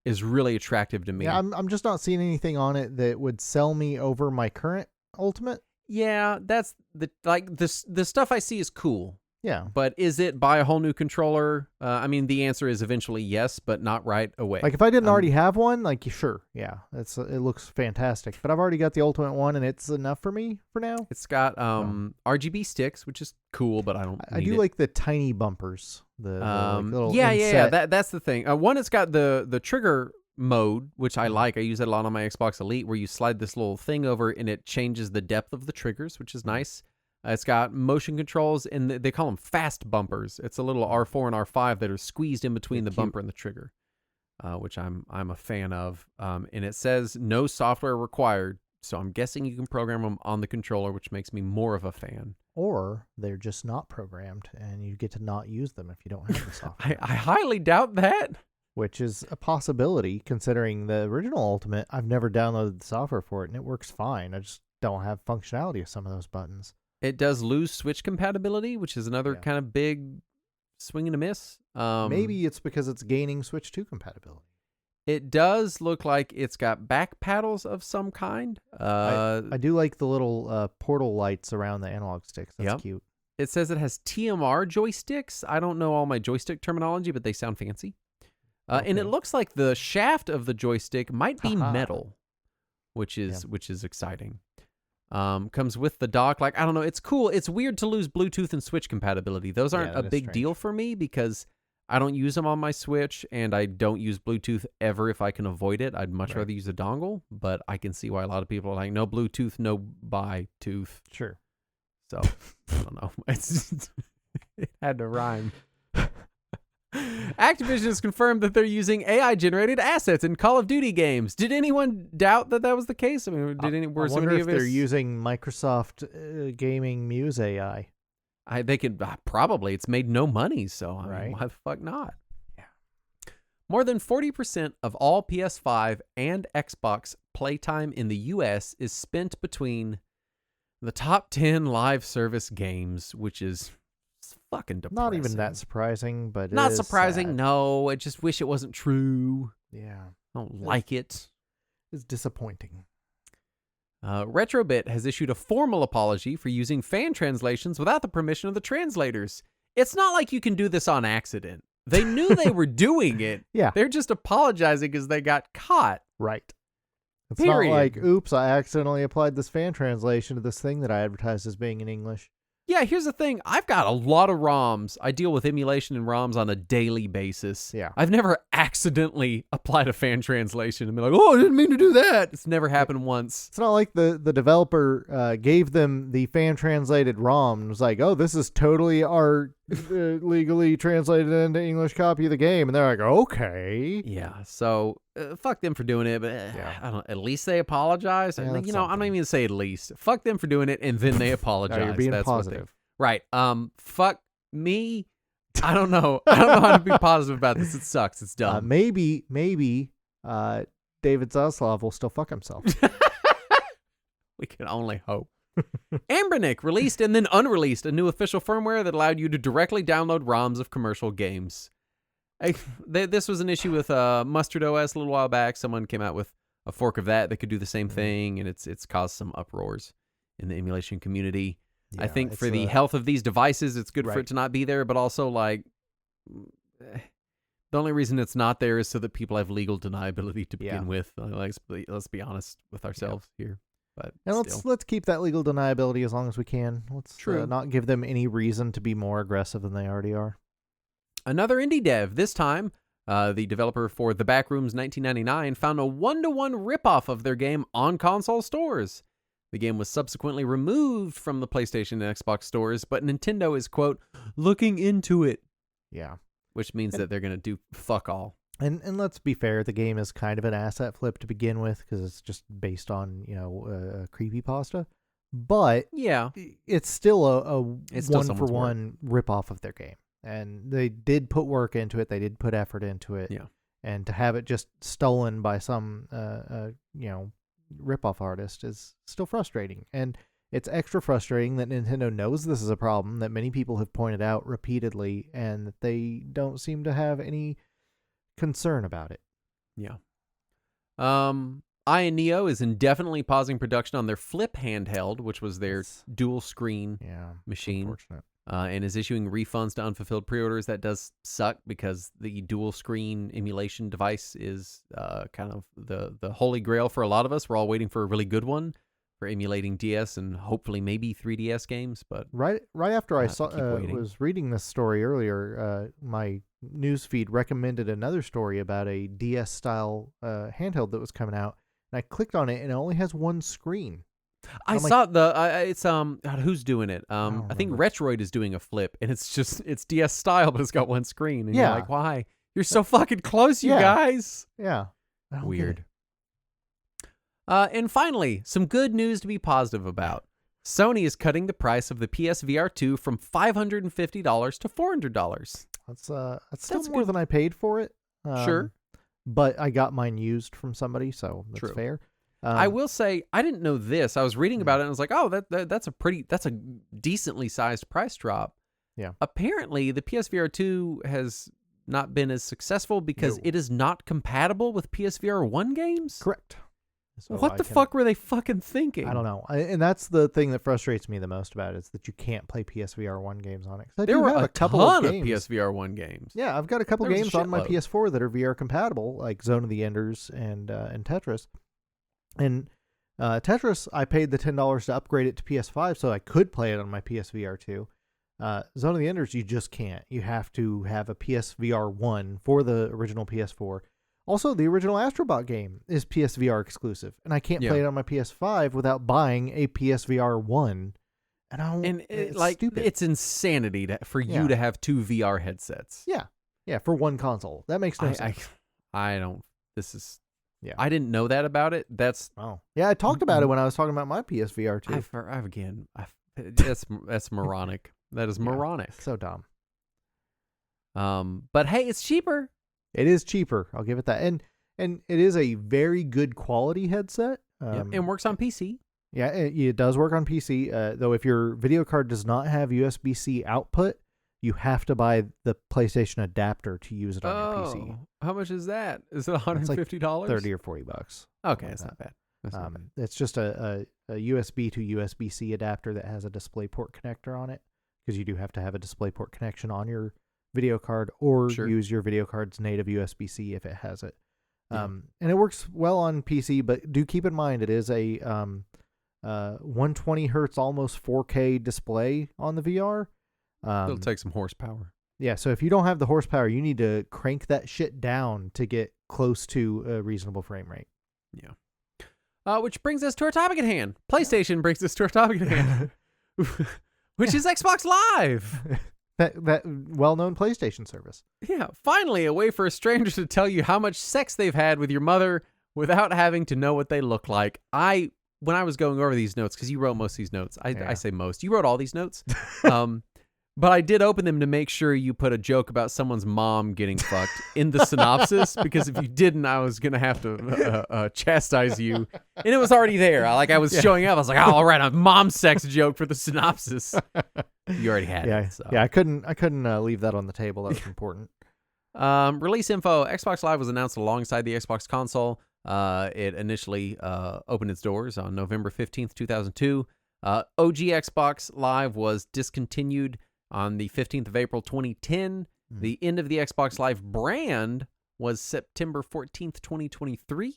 is really attractive to me. Yeah, I'm just not seeing anything on it that would sell me over my current Ultimate. Yeah, that's the stuff I see is cool. Yeah. But is it buy a whole new controller? I mean, the answer is eventually yes, but not right away. Like if I didn't already have one, like sure, yeah, it looks fantastic. But I've already got the Ultimate one, and it's enough for me for now. It's got RGB sticks, which is cool, but I don't. I need do it. like the tiny bumpers. The like, little yeah. inset. That's the thing. One, it's got the trigger mode, which I like. I use it a lot on my Xbox Elite, where you slide this little thing over and it changes the depth of the triggers, which is nice. It's got motion controls, and they call them fast bumpers. It's a little R4 and R5 that are squeezed in between the bumper and the trigger, which I'm a fan of. And it says no software required, so I'm guessing you can program them on the controller, which makes me more of a fan. Or they're just not programmed, and you get to not use them if you don't have the software. I highly doubt that. Which is a possibility, considering the original Ultimate, I've never downloaded the software for it, and it works fine. I just don't have functionality of some of those buttons. It does lose Switch compatibility, which is another kind of big swing and a miss. Maybe it's because it's gaining Switch 2 compatibility. It does look like it's got back paddles of some kind. I do like the little portal lights around the analog sticks. That's cute. It says it has TMR joysticks. I don't know all my joystick terminology, but they sound fancy. And it looks like the shaft of the joystick might be metal, which is exciting. Comes with the dock. Like, I don't know. It's cool. It's weird to lose Bluetooth and Switch compatibility. Those aren't a big deal for me because I don't use them on my Switch, and I don't use Bluetooth ever if I can avoid it. I'd much rather use a dongle, but I can see why a lot of people are like, no Bluetooth, no buy tooth. Sure. So, I don't know. It had to rhyme. Activision has confirmed that they're using AI-generated assets in Call of Duty games. Did anyone doubt that was the case? I mean, I wonder if they're using Microsoft Gaming Muse AI. They could probably. It's made no money, so I mean, why the fuck not? Yeah. More than 40% of all PS5 and Xbox playtime in the U.S. is spent between the top 10 live service games, which is fucking depressing. Not even that surprising, but not it is surprising. sad. No, I just wish it wasn't true. Yeah, I don't like it. It's disappointing. Retrobit has issued a formal apology for using fan translations without the permission of the translators. It's not like you can do this on accident. They knew they were doing it. Yeah. They're just apologizing because they got caught. Right. It's Period. not like, oops, I accidentally applied this fan translation to this thing that I advertised as being in English. Yeah, here's the thing. I've got a lot of ROMs. I deal with emulation and ROMs on a daily basis. Yeah. I've never accidentally applied a fan translation and been like, oh, I didn't mean to do that. It's never happened once. It's not like the developer gave them the fan translated ROM and was like, oh, this is totally our legally translated into English copy of the game. And they're like, okay. Yeah, so fuck them for doing it, but I don't. At least they apologize. Yeah, And, that's I'm not something. even gonna say at least. Fuck them for doing it, and then they apologize. You're being That's what positive. right. Fuck me. I don't know. I don't know how to be positive about this. It sucks. It's dumb. Maybe David Zaslav will still fuck himself. We can only hope. Anbernic released and then unreleased a new official firmware that allowed you to directly download ROMs of commercial games. This was an issue with Mustard OS a little while back. Someone came out with a fork of that could do the same thing, and it's caused some uproars in the emulation community. Yeah, I think for the health of these devices, it's good for Right. it to not be there, but also like the only reason it's not there is so that people have legal deniability to begin with. Let's be honest with ourselves here. But And still. let's keep that legal deniability as long as we can. Let's True. not give them any reason to be more aggressive than they already are. Another indie dev, this time, the developer for The Backrooms 1999, found a 1-to-1 ripoff of their game on console stores. The game was subsequently removed from the PlayStation and Xbox stores, but Nintendo is, quote, looking into it, Yeah. which means that they're going to do fuck all. And let's be fair, the game is kind of an asset flip to begin with because it's just based on, creepypasta. But Yeah. it's still a It's still one-for-one ripoff of their game. And they did put work into it. They did put effort into it. Yeah. And to have it just stolen by some, ripoff artist is still frustrating. And it's extra frustrating that Nintendo knows this is a problem that many people have pointed out repeatedly and that they don't seem to have any concern about it. Yeah. Neo is indefinitely pausing production on their Flip handheld, which was their dual screen machine. Unfortunate. And is issuing refunds to unfulfilled pre-orders. That does suck because the dual screen emulation device is kind of the holy grail for a lot of us. We're all waiting for a really good one for emulating DS and hopefully maybe 3DS games. But right after I waiting. was reading this story earlier, my newsfeed recommended another story about a DS style handheld that was coming out, and I clicked on it and it only has one screen. I saw it's God, who's doing it? I think Retroid is doing a Flip, and it's DS style, but it's got one screen. And you're like, why? You're so fucking close, you guys. Yeah. Weird. And finally, some good news to be positive about. Sony is cutting the price of the PSVR 2 from $550 to $400. That's still more than I paid for it. Sure. But I got mine used from somebody, so that's fair. I will say I didn't know this. I was reading about it and I was like, oh, that's a decently sized price drop. Yeah. Apparently, the PSVR 2 has not been as successful because it is not compatible with PSVR 1 games. Correct. So what the fuck were they fucking thinking? I don't know. And that's the thing that frustrates me the most about it is that you can't play PSVR 1 games on it. There were a couple of PSVR 1 games. Yeah, I've got a couple games on my PS4 that are VR compatible, like Zone of the Enders and Tetris. And Tetris, I paid the $10 to upgrade it to PS5 so I could play it on my PSVR 2. Zone of the Enders, you just can't. You have to have a PSVR 1 for the original PS4. Also, the original Astrobot game is PSVR exclusive, and I can't play it on my PS5 without buying a PSVR 1. It's stupid. It's insanity for you to have two VR headsets. Yeah, for one console. That makes no sense. I don't. This is. Yeah, I didn't know that about it. That's I talked about it when I was talking about my PSVR 2. That's moronic. That is moronic. So dumb. But hey, it's cheaper. It is cheaper. I'll give it that. And it is a very good quality headset. And works on PC. Yeah, it does work on PC. Though if your video card does not have USB-C output, you have to buy the PlayStation adapter to use it on your PC. How much is that? Is it $150? Like $30 or $40. Okay, that's not bad. It's just a USB to USB-C adapter that has a DisplayPort connector on it, because you do have to have a DisplayPort connection on your video card or use your video card's native USB-C if it has it. And it works well on PC, but do keep in mind it is a 120 hertz, almost 4K display on the VR. It'll take some horsepower. Yeah, so if you don't have the horsepower, you need to crank that shit down to get close to a reasonable frame rate. Yeah. Which brings us to our topic at hand. PlayStation brings us to our topic at hand, which is Xbox Live. That well-known PlayStation service. Yeah, finally a way for a stranger to tell you how much sex they've had with your mother without having to know what they look like. When I was going over these notes, because you wrote most of these notes, I say most. You wrote all these notes. But I did open them to make sure you put a joke about someone's mom getting fucked in the synopsis, because if you didn't, I was going to have to chastise you. And it was already there. I was showing up. I was like, oh, all right, a mom sex joke for the synopsis. You already had it. So. Yeah, I couldn't leave that on the table. That was important. Release info. Xbox Live was announced alongside the Xbox console. It initially opened its doors on November 15th, 2002. OG Xbox Live was discontinued on the 15th of April, 2010. The end of the Xbox Live brand was September 14th, 2023.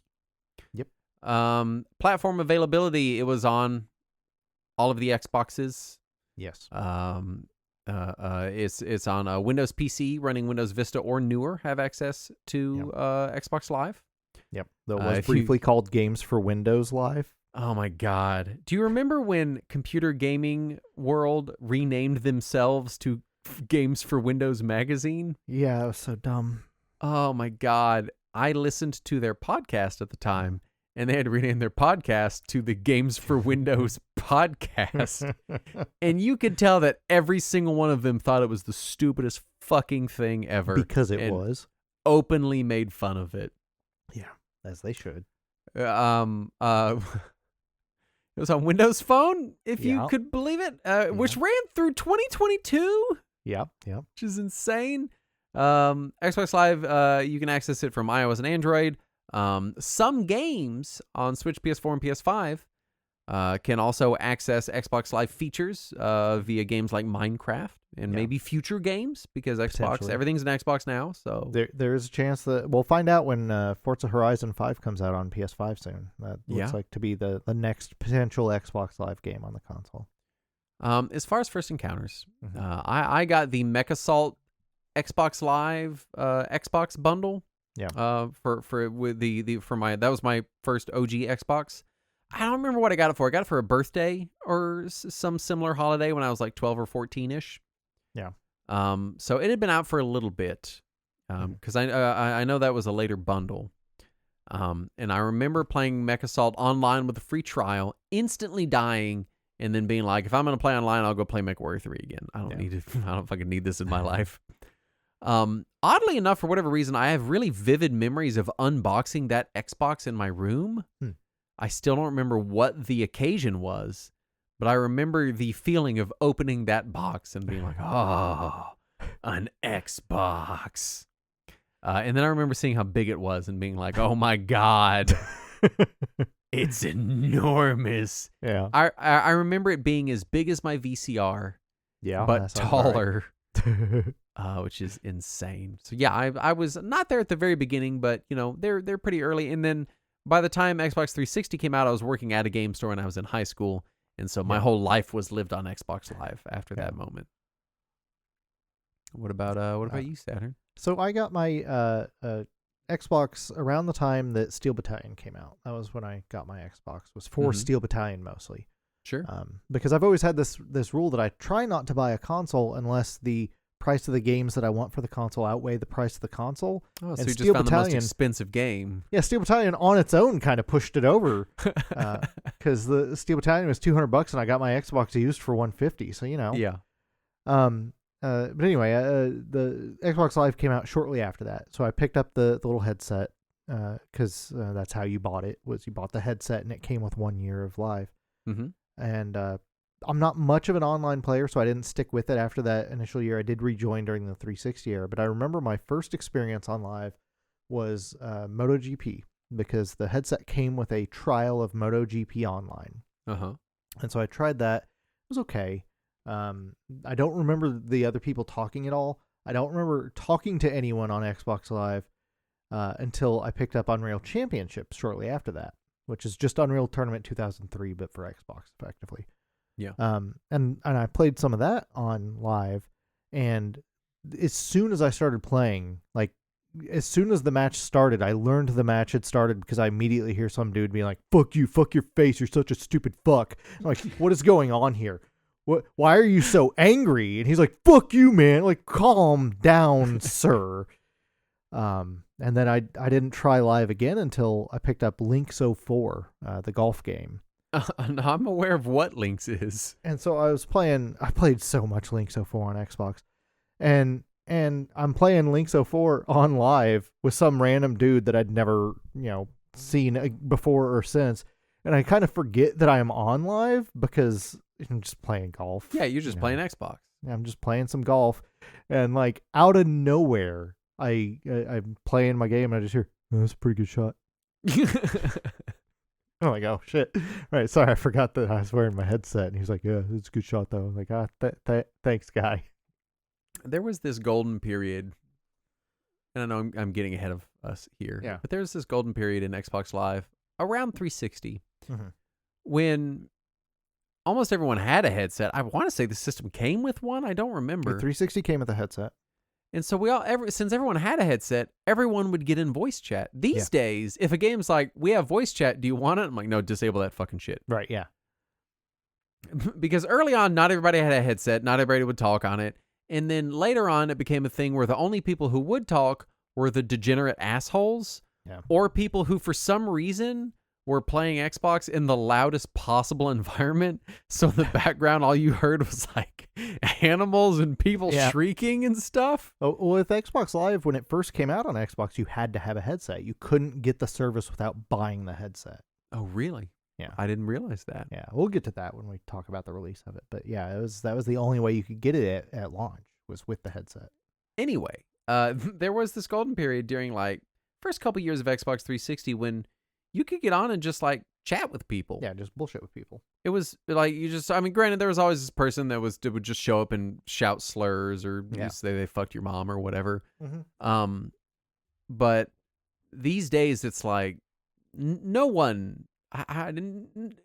Yep. Platform availability, it was on all of the Xboxes. Yes. It's on Windows PC running Windows Vista or newer have access to Xbox Live. Yep. That was if you- briefly called Games for Windows Live. Oh my God. Do you remember when Computer Gaming World renamed themselves to Games for Windows Magazine? Yeah, it was so dumb. Oh my God. I listened to their podcast at the time, and they had renamed their podcast to the Games for Windows podcast. And you could tell that every single one of them thought it was the stupidest fucking thing ever. Because it and was. openly made fun of it. Yeah, as they should. It was on Windows Phone, if you Yeah. could believe it, which ran through 2022, Yep. Yep. which is insane. Xbox Live, you can access it from iOS and Android. Some games on Switch, PS4, and PS5 can also access Xbox Live features via games like Minecraft and maybe future games, because Potentially. everything's an Xbox now. So There is a chance that we'll find out when Forza Horizon 5 comes out on PS5 soon. That looks like to be the next potential Xbox Live game on the console. as far as first encounters, Mhm. I got the MechAssault Xbox Live Xbox bundle. Yeah. For with that was my first OG Xbox. I don't remember what I got it for. I got it for a birthday or some similar holiday when I was like 12 or 14-ish. Yeah. So it had been out for a little bit. Because I know that was a later bundle. And I remember playing MechAssault online with a free trial, instantly dying, and then being like, if I'm gonna play online, I'll go play MechWarrior 3 again. I don't need it. I don't fucking need this in my life. Oddly enough, for whatever reason, I have really vivid memories of unboxing that Xbox in my room. I still don't remember what the occasion was, but I remember the feeling of opening that box and being like, oh, an Xbox. And then I remember seeing how big it was and being like, oh my God, it's enormous. Yeah. I remember it being as big as my VCR, Yeah. but that sounds about taller. right. Which is insane. So yeah, I was not there at the very beginning, but you know they're pretty early. And then by the time Xbox 360 came out, I was working at a game store and I was in high school, and so my whole life was lived on Xbox Live after that moment. What about you, Saturn? So I got my Xbox around the time that Steel Battalion came out. That was when I got my Xbox. Was for Steel Battalion mostly. Sure. Because I've always had this rule that I try not to buy a console unless the price of the games that I want for the console outweigh the price of the console. Oh, so and you Steel just found the most Battalion- expensive game. Yeah, Steel Battalion on its own kind of pushed it over because the Steel Battalion was $200 and I got my Xbox used for $150. So you know. Yeah. But anyway, the Xbox Live came out shortly after that, so I picked up the little headset because that's how you bought it. Was you bought the headset and it came with 1 year of Live. Mm-hmm. And I'm not much of an online player, so I didn't stick with it after that initial year. I did rejoin during the 360 era, but I remember my first experience on Live was MotoGP because the headset came with a trial of MotoGP online. Uh-huh. And so I tried that. It was okay. I don't remember the other people talking at all. I don't remember talking to anyone on Xbox Live until I picked up Unreal Championship shortly after that, which is just Unreal Tournament 2003, but for Xbox, effectively. Yeah. And I played some of that on Live, and as soon as I started playing, like, as soon as the match started, I learned the match had started because I immediately hear some dude being like, fuck you, fuck your face, you're such a stupid fuck. I'm like, what is going on here? Why are you so angry? And he's like, fuck you, man. Like, calm down, sir. And then I didn't try Live again until I picked up Link's 04, the golf game. I'm aware of what Lynx is. And so I played so much Link's 04 on Xbox. And I'm playing Link's 04 on Live with some random dude that I'd never, seen before or since. And I kind of forget that I am on Live because I'm just playing golf. Yeah, you're just playing Xbox. I'm just playing some golf. And like out of nowhere, I'm playing my game and I just hear, oh, that's a pretty good shot. I'm like, oh shit. Right, sorry, I forgot that I was wearing my headset. And he's like, yeah, it's a good shot though. I'm like, thanks, guy. There was this golden period, and I know I'm getting ahead of us here. Yeah. But there was this golden period in Xbox Live around 360 Mhm. when almost everyone had a headset. I want to say the system came with one. I don't The remember. 360 came with a headset. And so since everyone had a headset, everyone would get in voice chat. These days, if a game's like, we have voice chat, do you want it? I'm like, no, disable that fucking shit. Right, yeah. Because early on, not everybody had a headset. Not everybody would talk on it. And then later on, it became a thing where the only people who would talk were the degenerate assholes Yeah. or people who, for some reason, were playing Xbox in the loudest possible environment. So in the background, all you heard was like animals and people shrieking and stuff. Oh, well, with Xbox Live, when it first came out on Xbox, you had to have a headset. You couldn't get the service without buying the headset. Oh, really? Yeah. I didn't realize that. Yeah, we'll get to that when we talk about the release of it. But yeah, that was the only way you could get it at launch was with the headset. Anyway, there was this golden period during like first couple years of Xbox 360 when you could get on and just like chat with people. Yeah, just bullshit with people. It was like granted, there was always this person that would just show up and shout slurs or say they fucked your mom or whatever. Mm-hmm. But these days it's like no one.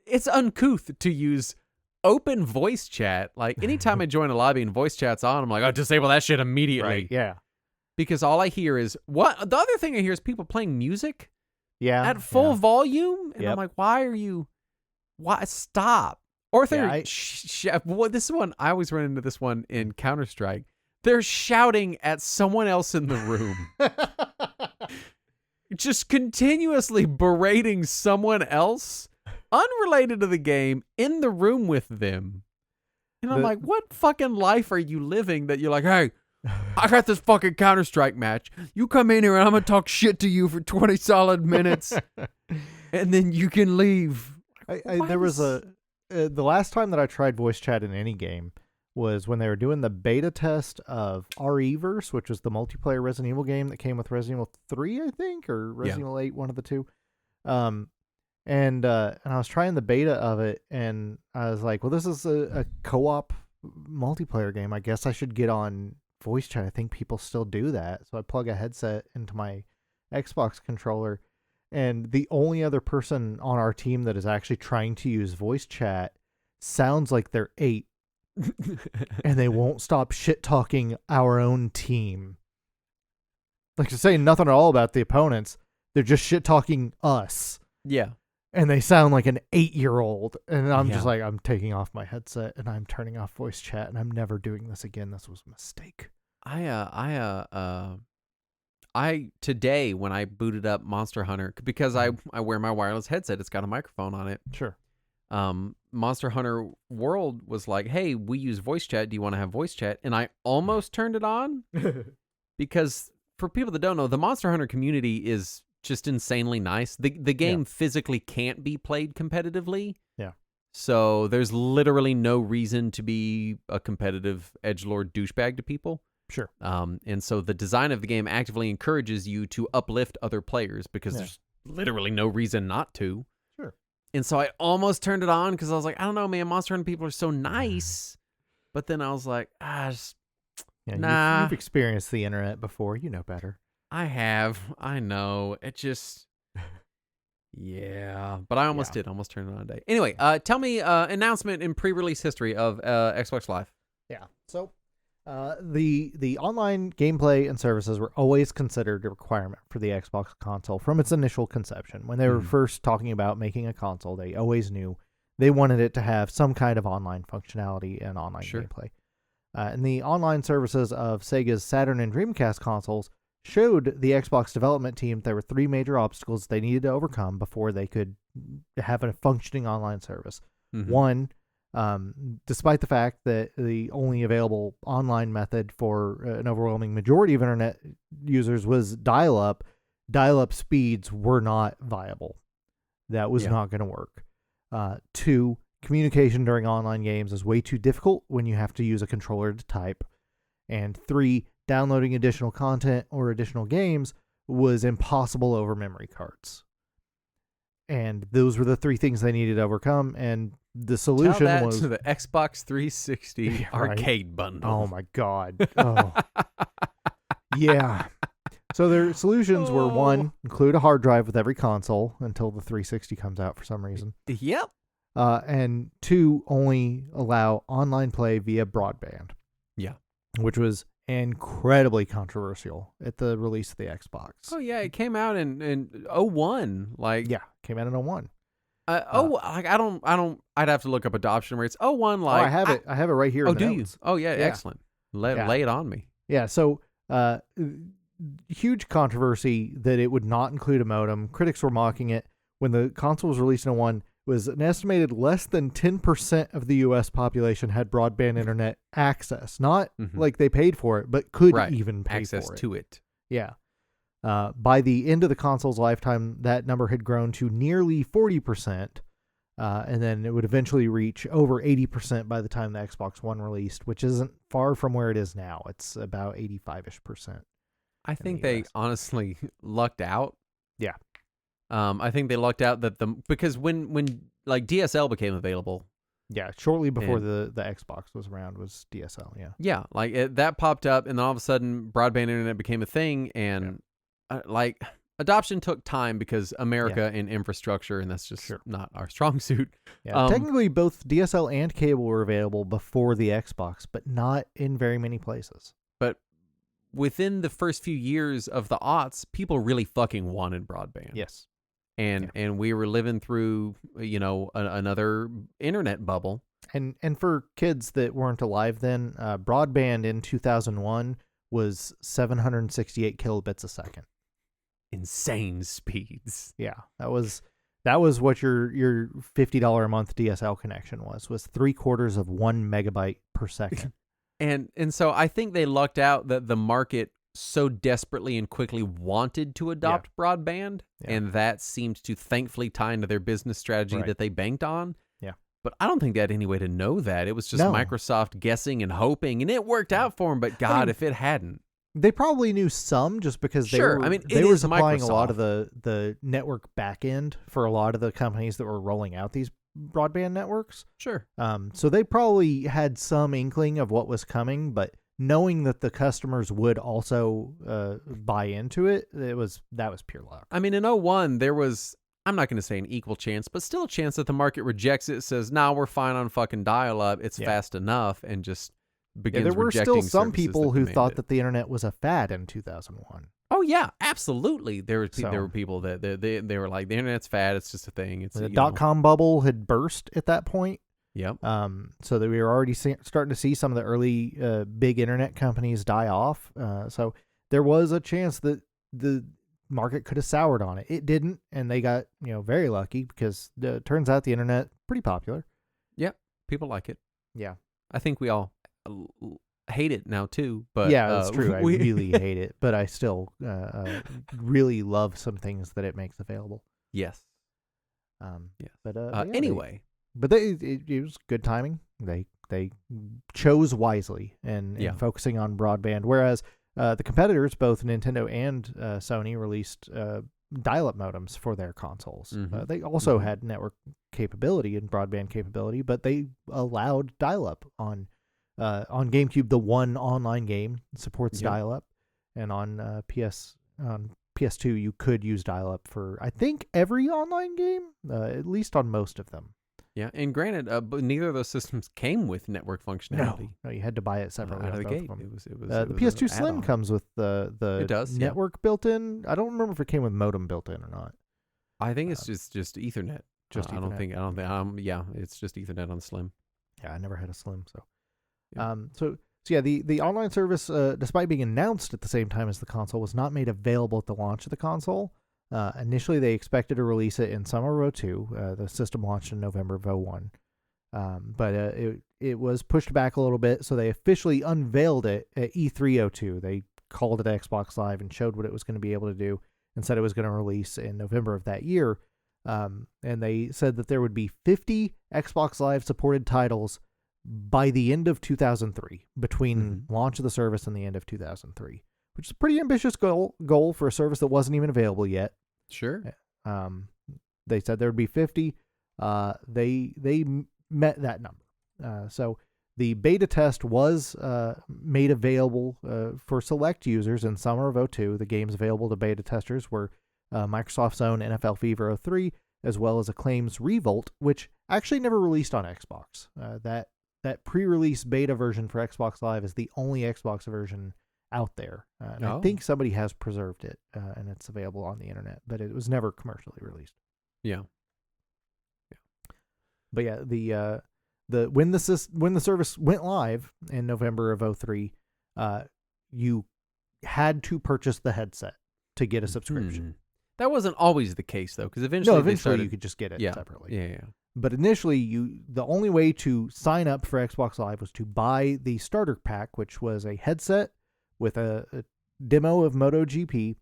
It's uncouth to use open voice chat. Like anytime I join a lobby and voice chat's on, I'm like, oh, disable that shit immediately. Right, yeah. Because all I hear is what the other thing I hear is people playing music. Yeah. At full volume. And I'm like, why stop? Or if they're this is one I always run into this one in Counter-Strike. They're shouting at someone else in the room. Just continuously berating someone else unrelated to the game in the room with them. And I'm like, what fucking life are you living that you're like, hey, I got this fucking Counter-Strike match. You come in here and I'm going to talk shit to you for 20 solid minutes and then you can leave. There was the last time that I tried voice chat in any game was when they were doing the beta test of Re:Verse, which was the multiplayer Resident Evil game that came with Resident Evil 3, I think, or Resident Evil 8, one of the two. And I was trying the beta of it, and I was like, well, this is a co-op multiplayer game. I guess I should get on voice chat. I think people still do that. So I plug a headset into my Xbox controller, and the only other person on our team that is actually trying to use voice chat sounds like they're 8. And they won't stop shit talking our own team. Like, to say nothing at all about the opponents, they're just shit talking us. Yeah. And they sound like an 8-year-old. And I'm just like, I'm taking off my headset and I'm turning off voice chat and I'm never doing this again. This was a mistake. I today when I booted up Monster Hunter, because I wear my wireless headset, it's got a microphone on it. Sure. Monster Hunter World was like, hey, we use voice chat. Do you want to have voice chat? And I almost turned it on because for people that don't know, the Monster Hunter community is just insanely nice. The game physically can't be played competitively. Yeah. So there's literally no reason to be a competitive edgelord douchebag to people. Sure. And so the design of the game actively encourages you to uplift other players because there's literally no reason not to. Sure. And so I almost turned it on because I was like, I don't know, man, Monster Hunter people are so nice. But then I was like, nah. You've experienced the internet before. You know better. I have. I know. It just... Yeah. But I almost did. Almost turned it on today. Anyway, tell me announcement in pre-release history of Xbox Live. Yeah. So... the online gameplay and services were always considered a requirement for the Xbox console from its initial conception. When they were first talking about making a console, they always knew they wanted it to have some kind of online functionality and online gameplay. And the online services of Sega's Saturn and Dreamcast consoles showed the Xbox development team there were 3 major obstacles they needed to overcome before they could have a functioning online service. One, despite the fact that the only available online method for an overwhelming majority of internet users was dial-up speeds were not viable. That was not going to work. 2, communication during online games is way too difficult when you have to use a controller to type. And 3, downloading additional content or additional games was impossible over memory cards. And those were the 3 things they needed to overcome, and the solution was to the Xbox 360 arcade bundle. Oh my god. Oh. Yeah. So their solutions were Oh. one, include a hard drive with every console until the 360 comes out for some reason. Yep. And two, only allow online play via broadband. Yeah. Which was incredibly controversial at the release of the Xbox. Oh yeah, it came out in 01. Like Yeah, came out in 01. like I'd have to look up adoption rates. 01, Oh, like I have it. I have it right here. Oh, in the do you? notes. Oh yeah, Yeah. excellent. Yeah. Lay it on me. Yeah, so huge controversy that it would not include a modem. Critics were mocking it. When the console was released in 01, it was an estimated less than 10% of the U.S. population had broadband internet access. Not Mhm. like they paid for it, but could Right. even pay Access for it. to it. Yeah. By the end of the console's lifetime, that number had grown to nearly 40%. And then it would eventually reach over 80% by the time the Xbox One released, which isn't far from where it is now. It's about 85-ish%. I think the they US. honestly lucked out. Yeah. I think they lucked out that because when like DSL became available, Yeah, shortly before And- the Xbox was around was DSL, yeah. yeah, like that popped up, and then all of a sudden broadband internet became a thing, and like adoption took time because America and infrastructure, and that's just Sure. not our strong suit. Yeah, technically both DSL and cable were available before the Xbox, but not in very many places. But within the first few years of the aughts, people really fucking wanted broadband. Yes. And we were living through, another internet bubble. And for kids that weren't alive then, broadband in 2001 was 768 kilobits a second. Insane speeds. Yeah, that was what your $50 a month DSL connection was 3/4 of 1 megabyte per second. And so I think they lucked out that the market so desperately and quickly wanted to adopt broadband, Yeah. and that seemed to thankfully tie into their business strategy Right. that they banked on. Yeah. But I don't think they had any way to know that. It was just No. Microsoft guessing and hoping, and it worked out for them. But God, if it hadn't. They probably knew some just because they Sure, were, I mean, they it were is supplying a lot Microsoft. of the network back end for a lot of the companies that were rolling out these broadband networks. Sure. So they probably had some inkling of what was coming, but knowing that the customers would also buy into it, that was pure luck. I mean, in 01, there was, I'm not going to say an equal chance, but still a chance that the market rejects it, says, nah, we're fine on fucking dial-up. It's Yeah. fast enough, and just Yeah, begins there were rejecting still some services people who demand thought it. that the internet was a fad in 2001. Oh, yeah, absolutely. There were So- people that they were like, the internet's fad. It's just a thing. It's The dot-com bubble had burst at that point. Yep. So that we were already starting to see some of the early big internet companies die off. So there was a chance that the market could have soured on it. It didn't, and they got very lucky because it turns out the internet pretty popular. People like it. Yeah, I think we all hate it now too. But yeah, that's true. I we- really hate it, but I still really love some things that it makes available. Yes. Yeah. Yes. But yeah, Anyway. it was good timing. They chose wisely in Yeah. focusing on broadband, whereas the competitors, both Nintendo and Sony, released dial-up modems for their consoles. Mhm. They also Mhm. had network capability and broadband capability, but they allowed dial-up on GameCube. The one online game supports Yep. dial-up, and on PS2 you could use dial-up for I think every online game, at least on most of them. Yeah. And granted, but neither of those systems came with network functionality. No, you had to buy it separately out of on the both gate. of them. It was The it was PS2 an Slim add-on. comes with the It does, yeah. network built in. I don't remember if it came with modem built in or not. I think it's just Ethernet. Just I don't Ethernet. think. Yeah, it's just Ethernet on Slim. Yeah, I never had a Slim, so. Yeah. So yeah, the online service, despite being announced at the same time as the console, was not made available at the launch of the console. Initially, they expected to release it in summer of 2002. The system launched in November of 2001. But it was pushed back a little bit, so they officially unveiled it at E3 2002. They called it Xbox Live and showed what it was going to be able to do, and said it was going to release in November of that year. And they said that there would be 50 Xbox Live supported titles by the end of 2003, between launch of the service and the end of 2003, which is a pretty ambitious goal for a service that wasn't even available yet. Sure. They said there would be 50. They met that number. So The beta test was made available for select users in summer of 2002. The games available to beta testers were Microsoft's own NFL Fever 03, as well as Acclaim's Revolt, which actually never released on Xbox. That pre-release beta version for Xbox Live is the only Xbox version out there. And I think somebody has preserved it, and it's available on the internet, but it was never commercially released. Yeah. But yeah, when the service went live in November of 2003, you had to purchase the headset to get a subscription. That wasn't always the case though, because eventually you could just get it separately. Yeah. But initially, the only way to sign up for Xbox Live was to buy the starter pack, which was a headset with a demo of MotoGP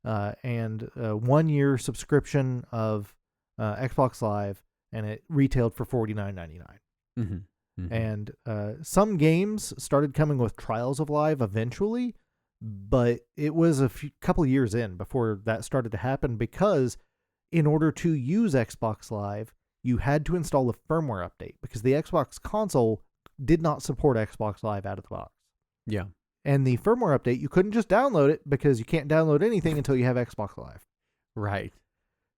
and a 1-year subscription of Xbox Live, and it retailed for $49.99. And some games started coming with trials of Live eventually, but it was a couple years in before that started to happen, because in order to use Xbox Live, you had to install a firmware update, because the Xbox console did not support Xbox Live out of the box. Yeah. And the firmware update, you couldn't just download it, because you can't download anything until you have Xbox Live. Right.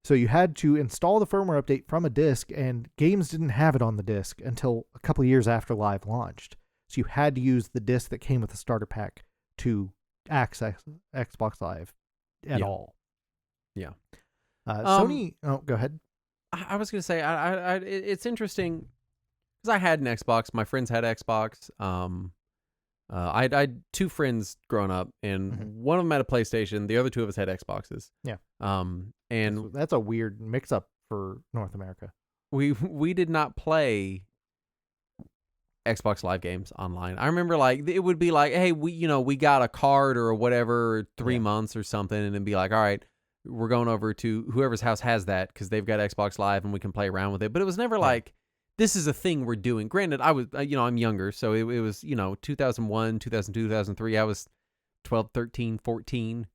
So you had to install the firmware update from a disc, and games didn't have it on the disc until a couple of years after Live launched. So you had to use the disc that came with the starter pack to access Xbox Live at all. Yeah. Sony... Oh, go ahead. I was going to say, it's interesting, because I had an Xbox. My friends had Xbox. I had 2 friends growing up, and one of them had a PlayStation. The other 2 of us had Xboxes. Yeah. And that's a weird mix-up for North America. We did not play Xbox Live games online. I remember it would be like, hey, we got a card or whatever, 3 months or something, and it'd be like, all right, we're going over to whoever's house has that because they've got Xbox Live and we can play around with it. But it was never like, this is a thing we're doing. Granted, I was, I'm younger, so it was, 2001, 2002, 2003. I was 12, 13, 14.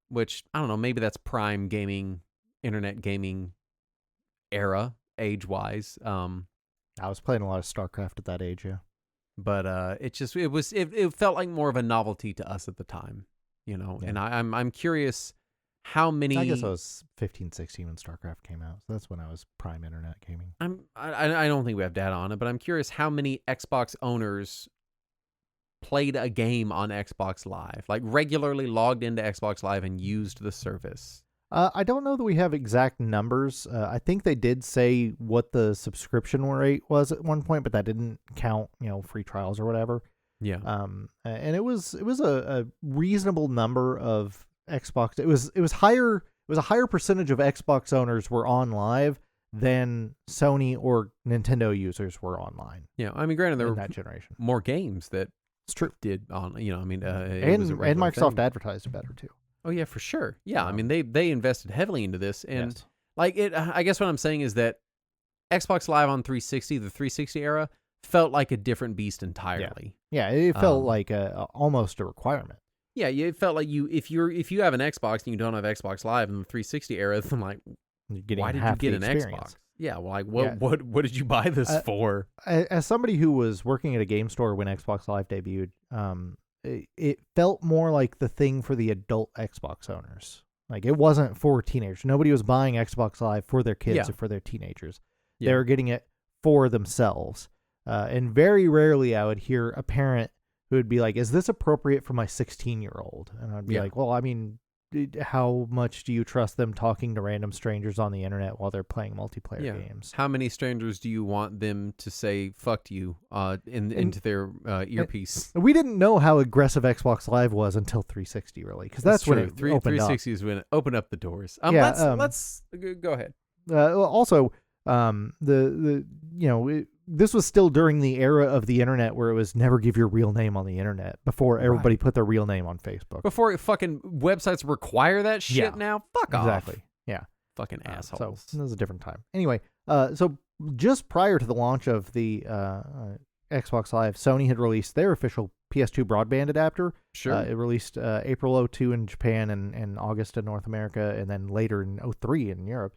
Which, I don't know, maybe that's prime gaming, internet gaming era, age-wise. I was playing a lot of StarCraft at that age, yeah. But it felt like more of a novelty to us at the time, and I'm curious how many... I guess I was 15, 16 when StarCraft came out, so that's when I was prime internet gaming. I don't think we have data on it, but I'm curious how many Xbox owners played a game on Xbox Live, like regularly logged into Xbox Live and used the service. I don't know that we have exact numbers. I think they did say what the subscription rate was at one point, but that didn't count, free trials or whatever. Yeah. And it was a reasonable number of Xbox. It was higher. It was a higher percentage of Xbox owners were on Live than Sony or Nintendo users were online. Yeah, I mean, granted, there were that generation more games that it's true did on. And Microsoft advertised better too. Oh yeah, for sure. Yeah, I mean they invested heavily into this, and I guess what I'm saying is that Xbox Live on 360, the 360 era, felt like a different beast entirely. Yeah, it felt like almost a requirement. Yeah, it felt like if you have an Xbox and you don't have Xbox Live in the 360 era, then why did you get an Xbox? Yeah, well, what did you buy this for? As somebody who was working at a game store when Xbox Live debuted, it felt more like the thing for the adult Xbox owners. Like, it wasn't for teenagers. Nobody was buying Xbox Live for their kids or for their teenagers. Yeah. They were getting it for themselves. And very rarely I would hear a parent who would be like, is this appropriate for my 16-year-old? And I'd be like, well, I mean, how much do you trust them talking to random strangers on the internet while they're playing multiplayer games? How many strangers do you want them to say "fuck you" into their earpiece? We didn't know how aggressive Xbox Live was until 360, really, because that's when it opened 360 is when it opened up the doors. Let's go ahead. Also, this was still during the era of the internet where it was never give your real name on the internet before everybody put their real name on Facebook. Before fucking websites require that shit now. Fuck off. Exactly. Yeah. Fucking assholes. So this is a different time. Anyway, so just prior to the launch of the Xbox Live, Sony had released their official PS2 broadband adapter. Sure. It released April 2002 in Japan and August in North America, and then later in 2003 in Europe.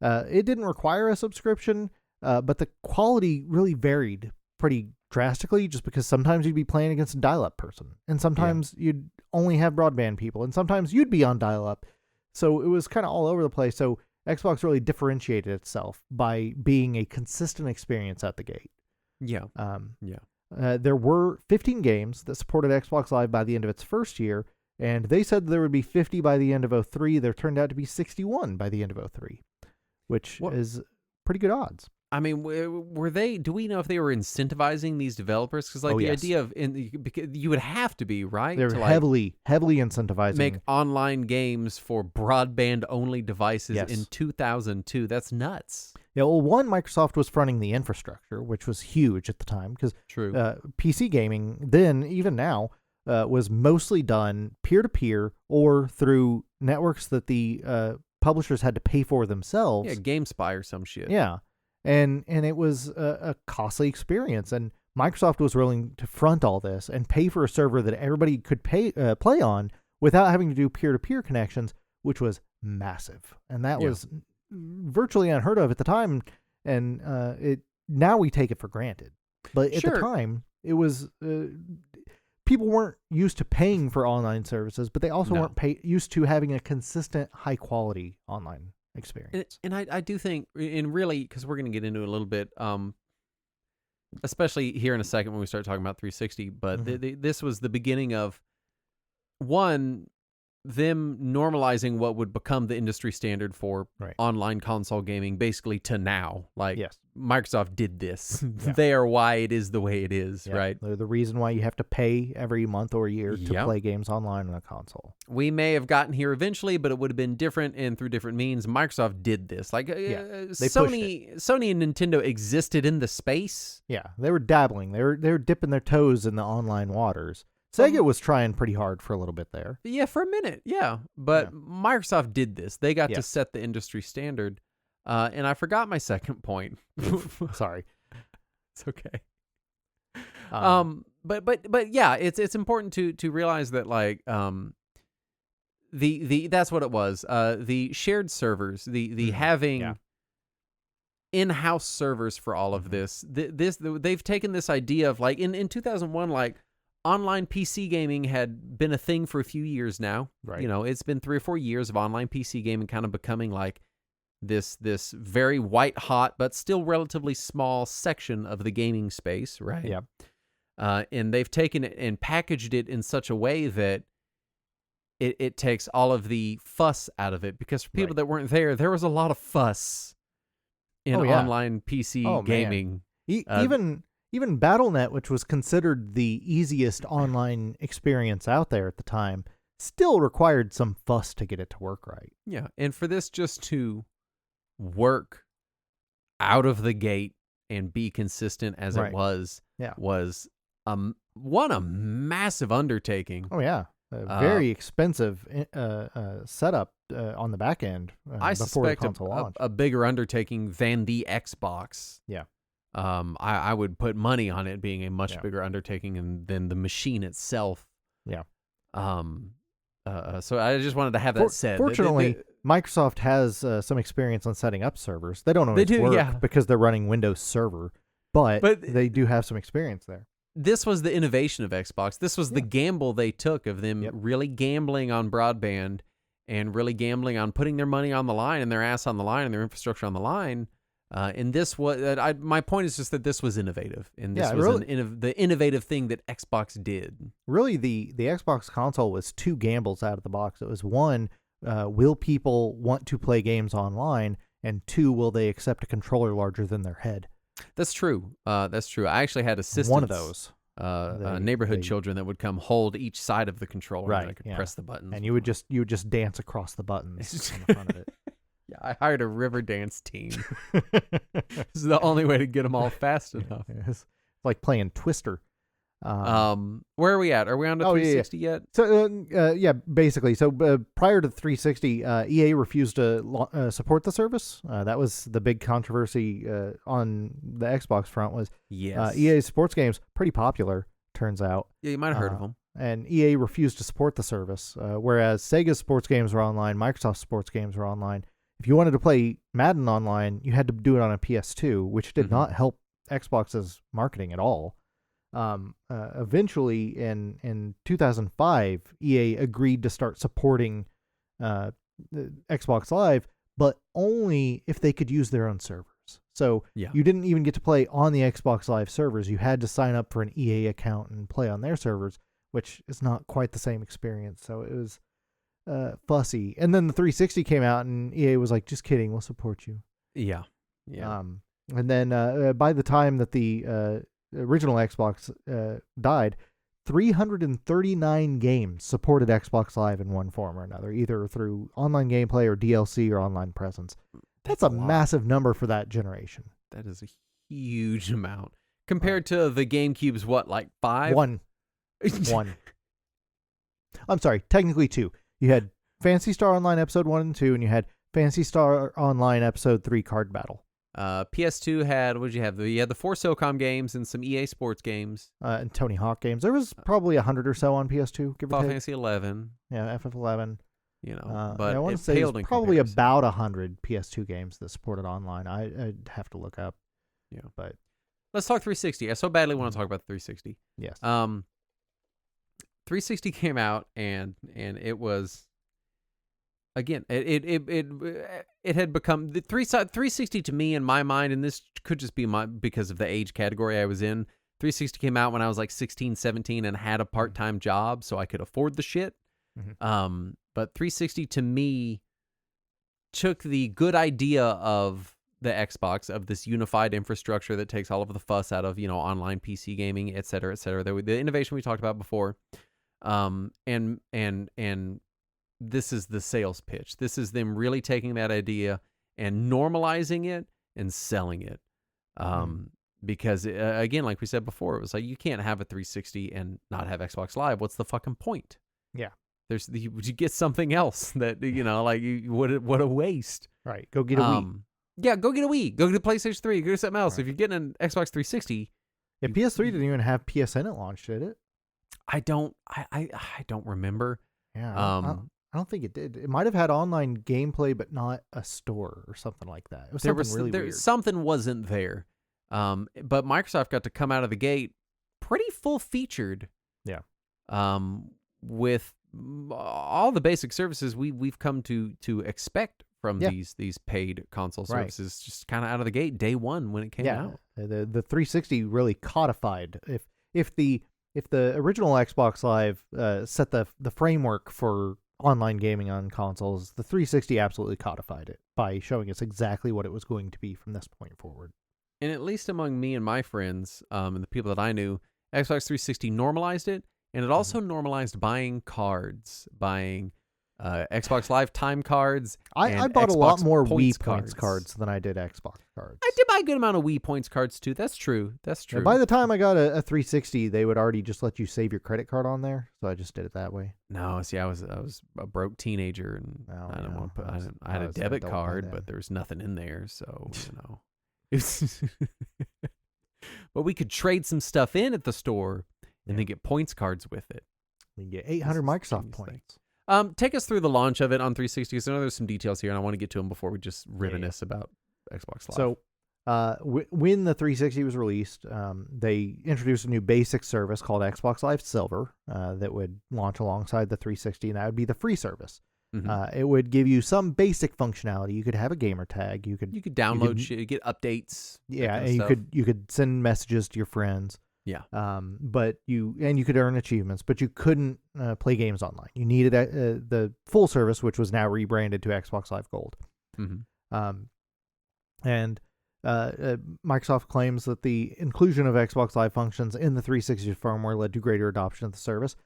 It didn't require a subscription, but the quality really varied pretty drastically, just because sometimes you'd be playing against a dial-up person, and sometimes you'd only have broadband people, and sometimes you'd be on dial-up. So it was kind of all over the place. So Xbox really differentiated itself by being a consistent experience at the gate. Yeah. There were 15 games that supported Xbox Live by the end of its first year, and they said there would be 50 by the end of 03. There turned out to be 61 by the end of 03, which is pretty good odds. I mean, were they? Do we know if they were incentivizing these developers? Because the idea of you would have to be, right. They're heavily incentivizing. Make online games for broadband only devices in 2002. That's nuts. Yeah, well, Microsoft was fronting the infrastructure, which was huge at the time, because PC gaming then, even now, was mostly done peer-to-peer or through networks that the publishers had to pay for themselves. Yeah, GameSpy or some shit. Yeah, and it was a costly experience, and Microsoft was willing to front all this and pay for a server that everybody could play on without having to do peer-to-peer connections, which was massive, and that was virtually unheard of at the time, and now we take it for granted. But at the time, it was people weren't used to paying for online services, but they also weren't used to having a consistent, high-quality online experience. And I do think, and really, because we're going to get into it a little bit, especially here in a second when we start talking about 360, but this was the beginning of, one, them normalizing what would become the industry standard for online console gaming, basically to now. Like, Microsoft did this. They are why it is the way it is, right? They're the reason why you have to pay every month or year to play games online on a console. We may have gotten here eventually, but it would have been different and through different means. Microsoft did this. Like, Sony and Nintendo existed in the space. Yeah, they were dabbling. They were dipping their toes in the online waters. Sega was trying pretty hard for a little bit there. Yeah, for a minute, But Microsoft did this. They got to set the industry standard. And I forgot my second point. Sorry. It's okay. But yeah, it's important to realize that, like, the that's what it was. The shared servers, the having in-house servers for all of this. They've taken this idea of, like, in 2001, like, online PC gaming had been a thing for a few years now. Right. You know, it's been 3 or 4 years of online PC gaming kind of becoming like this very white hot but still relatively small section of the gaming space, right? Yeah. And they've taken it and packaged it in such a way that it takes all of the fuss out of it, because for people that weren't there was a lot of fuss in online PC gaming. Even Battle.net, which was considered the easiest online experience out there at the time, still required some fuss to get it to work right. Yeah, and for this just to work out of the gate and be consistent as it was a massive undertaking. Oh, yeah. A very expensive setup on the back end I before the suspect console launched. a bigger undertaking than the Xbox. Yeah. I would put money on it being a much bigger undertaking than the machine itself. Yeah. So I just wanted to have that said. Fortunately, Microsoft has some experience on setting up servers. They don't always work because they're running Windows Server, but they do have some experience there. This was the innovation of Xbox. This was the gamble they took of them really gambling on broadband and really gambling on putting their money on the line and their ass on the line and their infrastructure on the line. And this was my point is just that this was innovative, and this was the innovative thing that Xbox did. Really, the Xbox console was two gambles out of the box. It was one, will people want to play games online, and two, will they accept a controller larger than their head? That's true. That's true. I actually had assistants. One of those. Neighborhood children that would come hold each side of the controller, and I could press the buttons, and you would just dance across the buttons on the front of it. Yeah, I hired a river dance team. This is the only way to get them all fast enough. It's like playing Twister. Where are we at? Are we on to 360 yet? So, basically. So, prior to 360, EA refused to support the service. That was the big controversy on the Xbox front. Was EA's sports games pretty popular? Turns out. Yeah, you might have heard of them. And EA refused to support the service, whereas Sega's sports games were online, Microsoft's sports games were online. If you wanted to play Madden online, you had to do it on a PS2, which did not help Xbox's marketing at all. Eventually, in 2005, EA agreed to start supporting Xbox Live, but only if they could use their own servers. So Yeah. you didn't even get to play on the Xbox Live servers. You had to sign up for an EA account and play on their servers, which is not quite the same experience. So it was fussy. And then the 360 came out, and EA was like, "Just kidding, we'll support you." Yeah. Yeah. And then by the time that the original Xbox died, 339 games supported Xbox Live in one form or another, either through online gameplay or DLC or online presence. That's a lot. massive number for that generation. That is a huge amount compared to the GameCube's like 5? One. I'm sorry, technically 2. You had Phantasy Star Online Episode 1 and 2, and you had Phantasy Star Online Episode 3 Card Battle. PS2 had, what did you have? You had the 4 SOCOM games and some EA Sports games. And Tony Hawk games. There was probably 100 or so on PS2, give or Final take. Fantasy 11. Yeah, FF11. But I want it to say paled there's in probably comparison. about 100 PS2 games that supported online. I'd have to look up. Yeah. But Let's talk 360. I so badly want to talk about the 360. yes. 360 came out and it was, again, it had become the 360 to me in my mind, and this could just be because of the age category I was in. 360 came out when I was like 16, 17 and had a part-time job, so I could afford the shit. Mhm. But 360 to me took the good idea of the Xbox, of this unified infrastructure that takes all of the fuss out of, online PC gaming, et cetera, et cetera. The innovation we talked about before. And this is the sales pitch. This is them really taking that idea and normalizing it and selling it. Because again, like we said before, it was like, you can't have a 360 and not have Xbox Live. What's the fucking point? Yeah. You get something else that, what a waste. Right. Go get a Wii. Yeah, go get a Wii. Go get a PlayStation 3. Go get something else. Right. If you're getting an Xbox 360. Yeah, PS3 didn't even have PSN at launch, did it? I don't remember. Yeah. I don't think it did. It might have had online gameplay, but not a store or something like that. It was really weird. Something wasn't there. But Microsoft got to come out of the gate pretty full featured. Yeah. With all the basic services we've come to expect from these paid console services, just kind of out of the gate day one when it came out. The 360 really codified. If the original Xbox Live set the framework for online gaming on consoles, the 360 absolutely codified it by showing us exactly what it was going to be from this point forward. And at least among me and my friends, and the people that I knew, Xbox 360 normalized it, and it also normalized buying cards, buying Xbox Live time cards. I bought a lot more Wii points cards than I did Xbox cards. I did buy a good amount of Wii points cards too. That's true. And by the time I got a 360, they would already just let you save your credit card on there, so I just did it that way. No, see, I was a broke teenager, and I didn't want to put. I had a debit card, but there was nothing in there, so But we could trade some stuff in at the store and then get points cards with it. You can get 800 Microsoft points. Take us through the launch of it on 360, because I know there's some details here, and I want to get to them before we just reminisce about Xbox Live. So, when the 360 was released, they introduced a new basic service called Xbox Live Silver that would launch alongside the 360, and that would be the free service. It would give you some basic functionality. You could have a gamer tag. You could download shit, get updates. Yeah, and you could send messages to your friends. Yeah. But you could earn achievements, but you couldn't play games online. You needed the full service, which was now rebranded to Xbox Live Gold. And Microsoft claims that the inclusion of Xbox Live functions in the 360 firmware led to greater adoption of the service.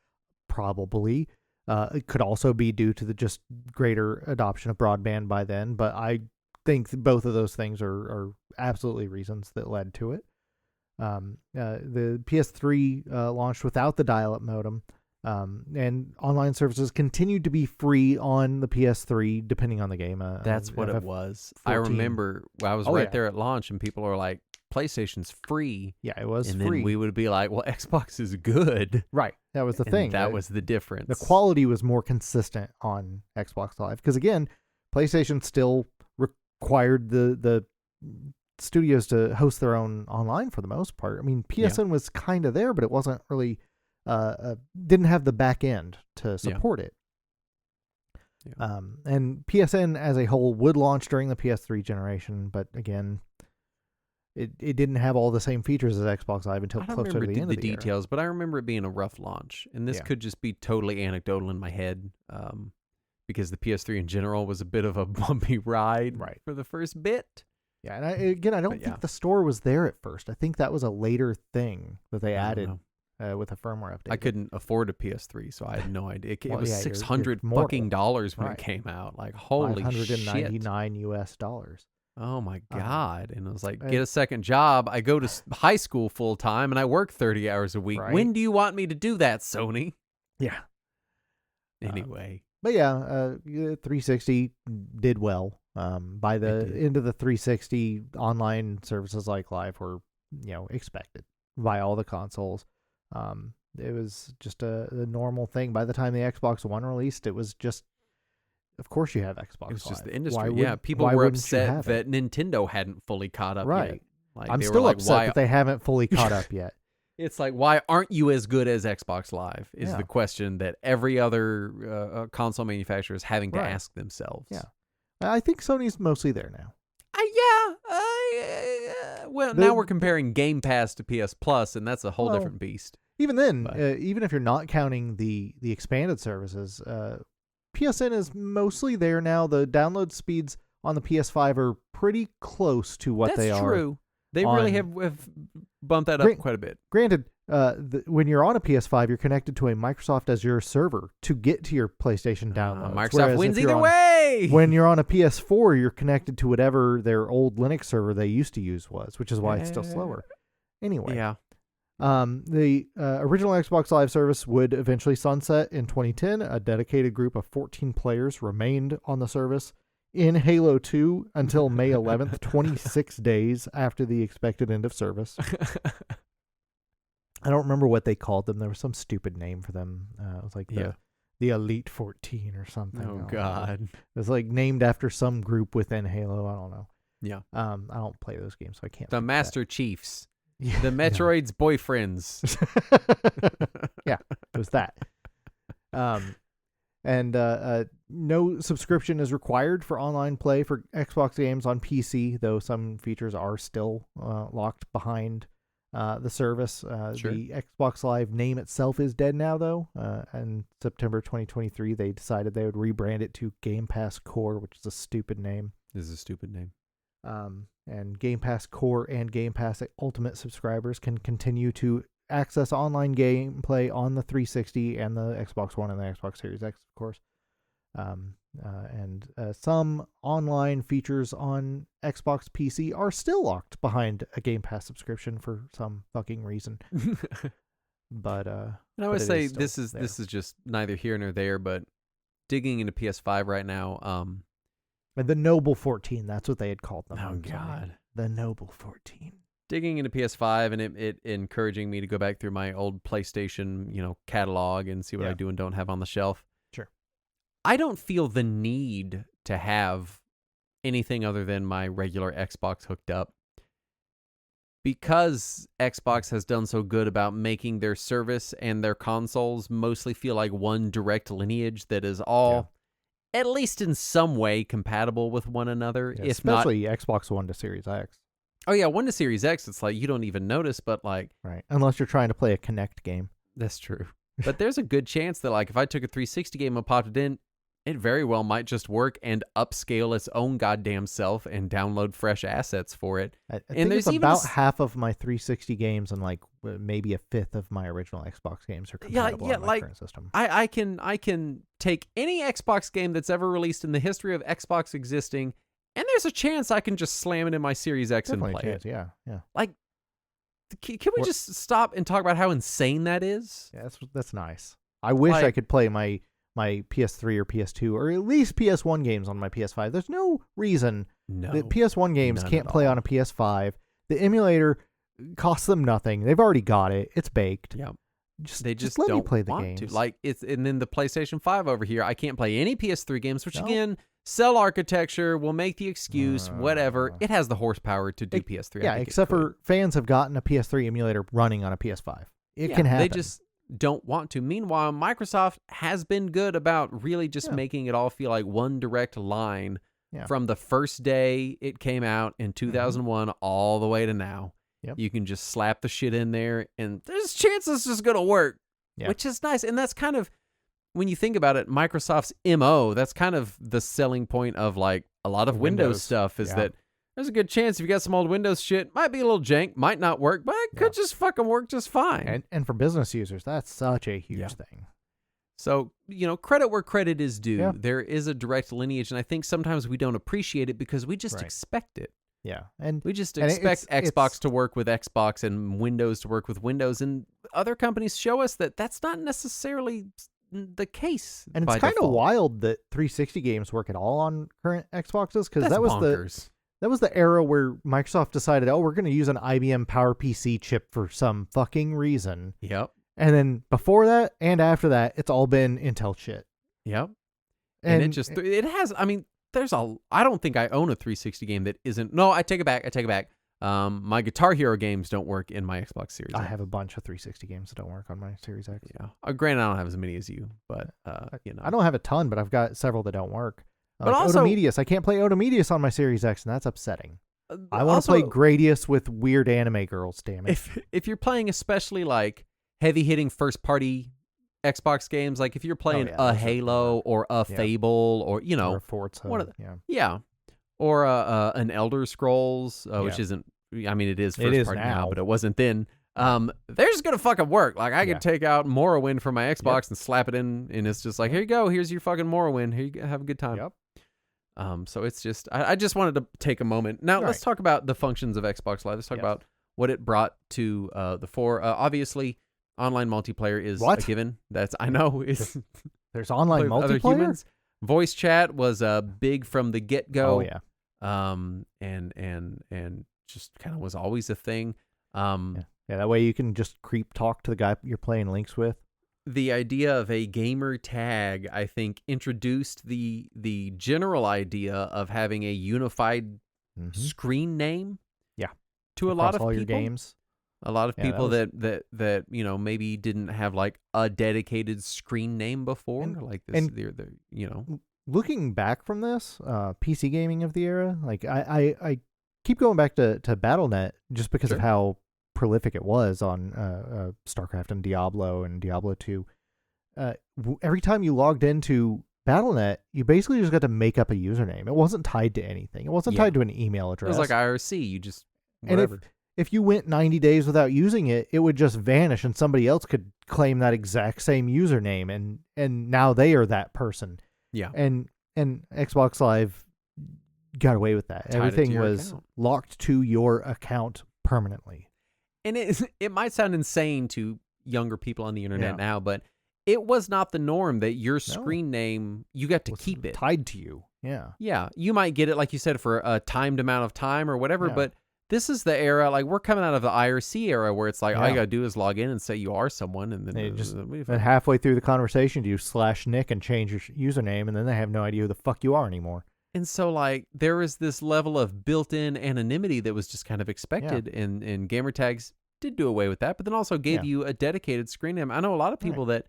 Probably. It could also be due to the just greater adoption of broadband by then, but I think both of those things are absolutely reasons that led to it. The PS3 launched without the dial-up modem, and online services continued to be free on the PS3 depending on the game. That's what it was. 14. I remember I was there at launch, and people are like, PlayStation's free. Yeah, it was free. And then we would be like, well, Xbox is good. Right. That was the thing. That was the difference. The quality was more consistent on Xbox Live. Because again, PlayStation still required the studios to host their own online for the most part. I mean, PSN was kind of there, but it wasn't really didn't have the back end to support it. Yeah. And PSN as a whole would launch during the PS3 generation, but again, it didn't have all the same features as Xbox Live until closer to the end of the details, but I remember it being a rough launch, and this could just be totally anecdotal in my head, because the PS3 in general was a bit of a bumpy ride for the first bit. Yeah, and I don't think the store was there at first. I think that was a later thing that they added with a firmware update. I couldn't afford a PS3, so I had no idea. It was $600 fucking dollars when it came out. Like, holy shit. $599 US. Oh my God. And I was like, get a second job. I go to high school full time and I work 30 hours a week. When do you want me to do that, Sony? Yeah. Anyway. But yeah, 360 did well. By the end of the 360, online services like Live were, expected by all the consoles. It was just a normal thing. By the time the Xbox One released, it was just, of course you have Xbox Live. It was just the industry. People were upset that Nintendo hadn't fully caught up yet. Like, I'm still upset that they haven't fully caught up yet. It's like, why aren't you as good as Xbox Live is the question that every other console manufacturer is having to ask themselves. Yeah. I think Sony's mostly there now. Now we're comparing Game Pass to PS Plus, and that's a whole different beast. Even then, even if you're not counting the expanded services, PSN is mostly there now. The download speeds on the PS5 are pretty close to what they are. That's true. They really have bumped that up quite a bit. Granted, when you're on a PS5, you're connected to a Microsoft Azure server to get to your PlayStation downloads. Microsoft wins either way. When you're on a PS4, you're connected to whatever their old Linux server they used to use was, which is why it's still slower. Anyway. Yeah. The original Xbox Live service would eventually sunset in 2010. A dedicated group of 14 players remained on the service in Halo 2 until May 11th, 26 days after the expected end of service. I don't remember what they called them. There was some stupid name for them. It was like the Elite 14 or something. Oh, God. It was like named after some group within Halo. I don't know. Yeah. I don't play those games, so I can't. The Master Chiefs. Yeah, the Metroid's boyfriends. Yeah, it was that. And no subscription is required for online play for Xbox games on PC, though some features are still locked behind the service. Sure. The Xbox Live name itself is dead now, though. In September 2023, they decided they would rebrand it to Game Pass Core, which is a stupid name. This is a stupid name. And Game Pass Core and Game Pass Ultimate subscribers can continue to access online gameplay on the 360 and the Xbox One and the Xbox Series X, of course. And some online features on Xbox PC are still locked behind a Game Pass subscription for some fucking reason. But and I would say this is just neither here nor there, but digging into PS5 right now, and the Noble 14, that's what they had called them. Oh, God. The Noble 14. Digging into PS5 and it encouraging me to go back through my old PlayStation, catalog and see what I do and don't have on the shelf. Sure. I don't feel the need to have anything other than my regular Xbox hooked up. Because Xbox has done so good about making their service and their consoles mostly feel like one direct lineage that is all... at least in some way compatible with one another, if especially not Xbox One to Series X. Oh yeah, One to Series X, it's like you don't even notice, but like unless you're trying to play a Kinect game. That's true. But there's a good chance that like if I took a 360 game and popped it in, it very well might just work and upscale its own goddamn self and download fresh assets for it. I think it's about half of my 360 games and like maybe a fifth of my original Xbox games are compatible on my current system. I can take any Xbox game that's ever released in the history of Xbox existing, and there's a chance I can just slam it in my Series X and play it. Yeah. Like, can we just stop and talk about how insane that is? Yeah, that's nice. I wish I could play my PS3 or PS2 or at least PS1 games on my PS5. There's no reason that PS1 games can't play on a PS5. The emulator costs them nothing. They've already got it. It's baked. Yeah. They just let me play the games. Like and then the PlayStation 5 over here, I can't play any PS3 games, which again, cell architecture will make the excuse, whatever. It has the horsepower to do PS3. Yeah, except for fans have gotten a PS3 emulator running on a PS5. It can happen. They just don't want to. Meanwhile, Microsoft has been good about really just making it all feel like one direct line from the first day it came out in 2001 all the way to now. Yep. You can just slap the shit in there, and there's a chance it's just going to work, which is nice. And that's kind of, when you think about it, Microsoft's MO, that's kind of the selling point of like a lot of Windows stuff is that there's a good chance if you got some old Windows shit, might be a little jank, might not work, but it could just fucking work just fine. And for business users, that's such a huge thing. So, credit where credit is due. Yeah. There is a direct lineage, and I think sometimes we don't appreciate it because we just expect it. Yeah. And we just expect Xbox to work with Xbox and Windows to work with Windows, and other companies show us that that's not necessarily the case. And it's kind of wild that 360 games work at all on current Xboxes, because that was bonkers. That was the era where Microsoft decided, we're going to use an IBM PowerPC chip for some fucking reason. Yep. And then before that and after that, it's all been Intel shit. Yep. And it has, I don't think I own a 360 game that isn't. No, I take it back. My Guitar Hero games don't work in my Xbox Series X. I have a bunch of 360 games that don't work on my Series X. Yeah. Granted, I don't have as many as you, but, I don't have a ton, but I've got several that don't work. But also, Odomedius, I can't play Odomedius on my Series X, and that's upsetting. I want to play Gradius with weird anime girls, damn it. If you're playing especially like heavy-hitting first-party Xbox games, like if you're playing a Halo or a Fable or, or a Forza, or an Elder Scrolls, which isn't, it is first-party now, but it wasn't then. They're just gonna fucking work. Like I could take out Morrowind from my Xbox and slap it in, and it's just like, here you go, here's your fucking Morrowind. Here you go, have a good time. Yep. So it's just, I just wanted to take a moment. Now let's talk about the functions of Xbox Live. Let's talk about what it brought to the fore. Obviously, online multiplayer is a given. I know there's online multiplayer. Other humans. Voice chat was big from the get go. Oh yeah. And just kind of was always a thing. Yeah, that way you can just creep talk to the guy you're playing Links with. The idea of a gamer tag, I think, introduced the general idea of having a unified screen name. Yeah, to a lot of all people. Your games. A lot of people that maybe didn't have like a dedicated screen name before, like this. Looking back from this, PC gaming of the era, like I keep going back to BattleNet just because of how prolific it was on StarCraft and Diablo 2. Every time you logged into BattleNet, you basically just got to make up a username. It wasn't tied to anything. It wasn't tied to an email address. It was like IRC. You just whatever. And if you went 90 days without using it, it would just vanish, and somebody else could claim that exact same username, and now they are that person. Yeah. And Xbox Live got away with that. Everything was locked to your account permanently. And it might sound insane to younger people on the internet now, but it was not the norm that your screen name, you got to keep it. Tied to you. Yeah. Yeah. You might get it, like you said, for a timed amount of time or whatever, but this is the era, like we're coming out of the IRC era where it's like, all you got to do is log in and say you are someone. And then halfway through the conversation, you /Nick and change your username, and then they have no idea who the fuck you are anymore. And so, like, there is this level of built-in anonymity that was just kind of expected, and gamer tags did do away with that, but then also gave you a dedicated screen name. I know a lot of people that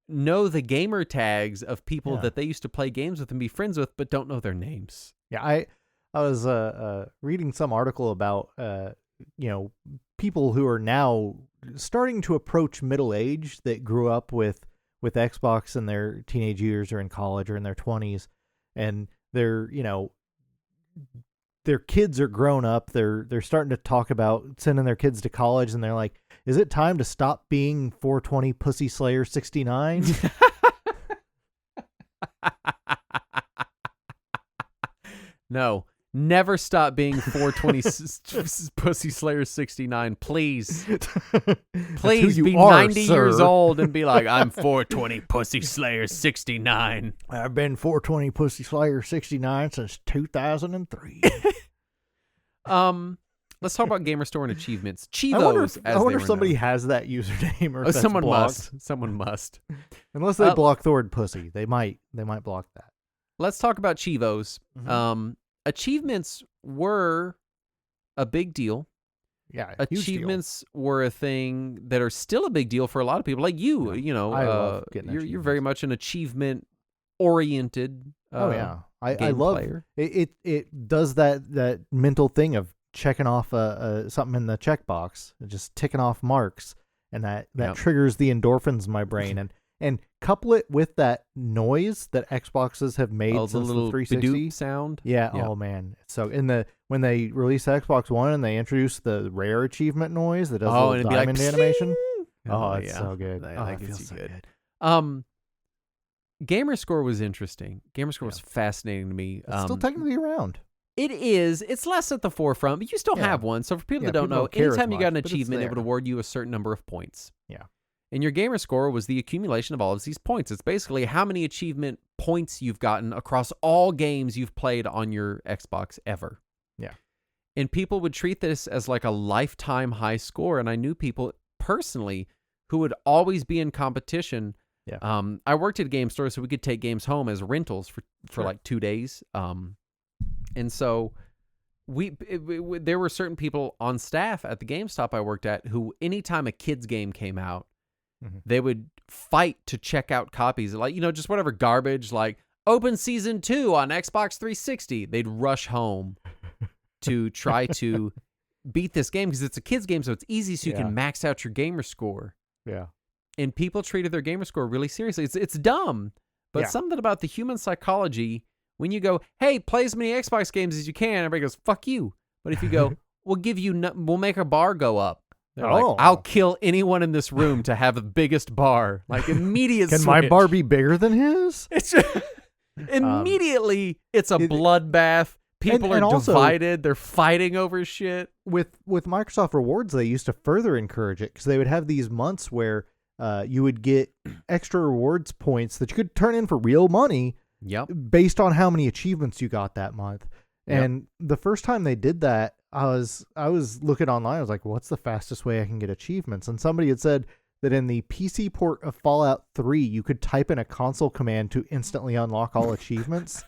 know the gamer tags of people that they used to play games with and be friends with, but don't know their names. Yeah, I was reading some article about people who are now starting to approach middle age that grew up with Xbox in their teenage years or in college or in their 20s, and they're their kids are grown up. They're starting to talk about sending their kids to college, and they're like, "Is it time to stop being 420 Pussy Slayer 69?" No, never stop being 420 Pussy Slayer 69. Please, please be 90 years old and be like, "I'm 420 Pussy Slayer 69. I've been 420 Pussy Slayer 69 since 2003. Let's talk about Gamer Store and achievements. Chivos, I wonder if somebody has that username, or if someone blocked. must. Someone must. Unless they block the word pussy, they might block that. let's talk about Chivos. Mhm. Achievements were a big deal. Yeah, Achievements were a thing that are still a big deal for a lot of people. Like you, Yeah. I love getting you're very achievements. much an achievement oriented Oh yeah, I game love player. it. It does that mental thing of checking off something in the checkbox, just ticking off marks, and that Yep. triggers the endorphins in my brain, and couple it with that noise that Xboxes have made Oh, the since the little 360. Bidoop sound. Yeah. Yep. Oh man. So when they released Xbox One and they introduced the rare achievement noise that does Oh, a and little it'd be like diamond animation. "Psing!" Oh, it's yeah, so good. That, Oh, that it gets feels you so good. good. Gamerscore was interesting. Gamerscore Yeah. was fascinating to me. It's still technically around. It is. It's less at the forefront, but you still Yeah. have one. So for people Yeah, that don't people know, don't care as anytime you got much, an but it's achievement, it would there. award you a certain number of points. Yeah. And your gamer score was the accumulation of all of these points. It's basically how many achievement points you've gotten across all games you've played on your Xbox ever. Yeah. And people would treat this as like a lifetime high score. And I knew people personally who would always be in competition. Yeah. I worked at a game store, so we could take games home as rentals for Sure. like 2 days. And so there were certain people on staff at the GameStop I worked at who, anytime a kid's game came out, Mhm. they would fight to check out copies, like, just whatever garbage, like open season 2 on Xbox 360. They'd rush home to try to beat this game because it's a kid's game, so it's easy, so you Yeah. can max out your gamer score. Yeah. And people treated their gamer score really seriously. It's dumb, but Yeah. something about the human psychology. When you go, hey, play as many Xbox games as you can, everybody goes, fuck you. But if you go, we'll make our bar go up. They're Oh. like, I'll kill anyone in this room to have the biggest bar. Like, immediate Can switch. my bar be bigger than his? It's just, immediately, it's a bloodbath. People and are also- divided. They're fighting over shit. With Microsoft Rewards, they used to further encourage it because they would have these months where you would get extra rewards points that you could turn in for real money Yep. based on how many achievements you got that month. Yep. And the first time they did that, I was looking online. I was like, what's the fastest way I can get achievements? And somebody had said that in the PC port of Fallout 3, you could type in a console command to instantly unlock all achievements.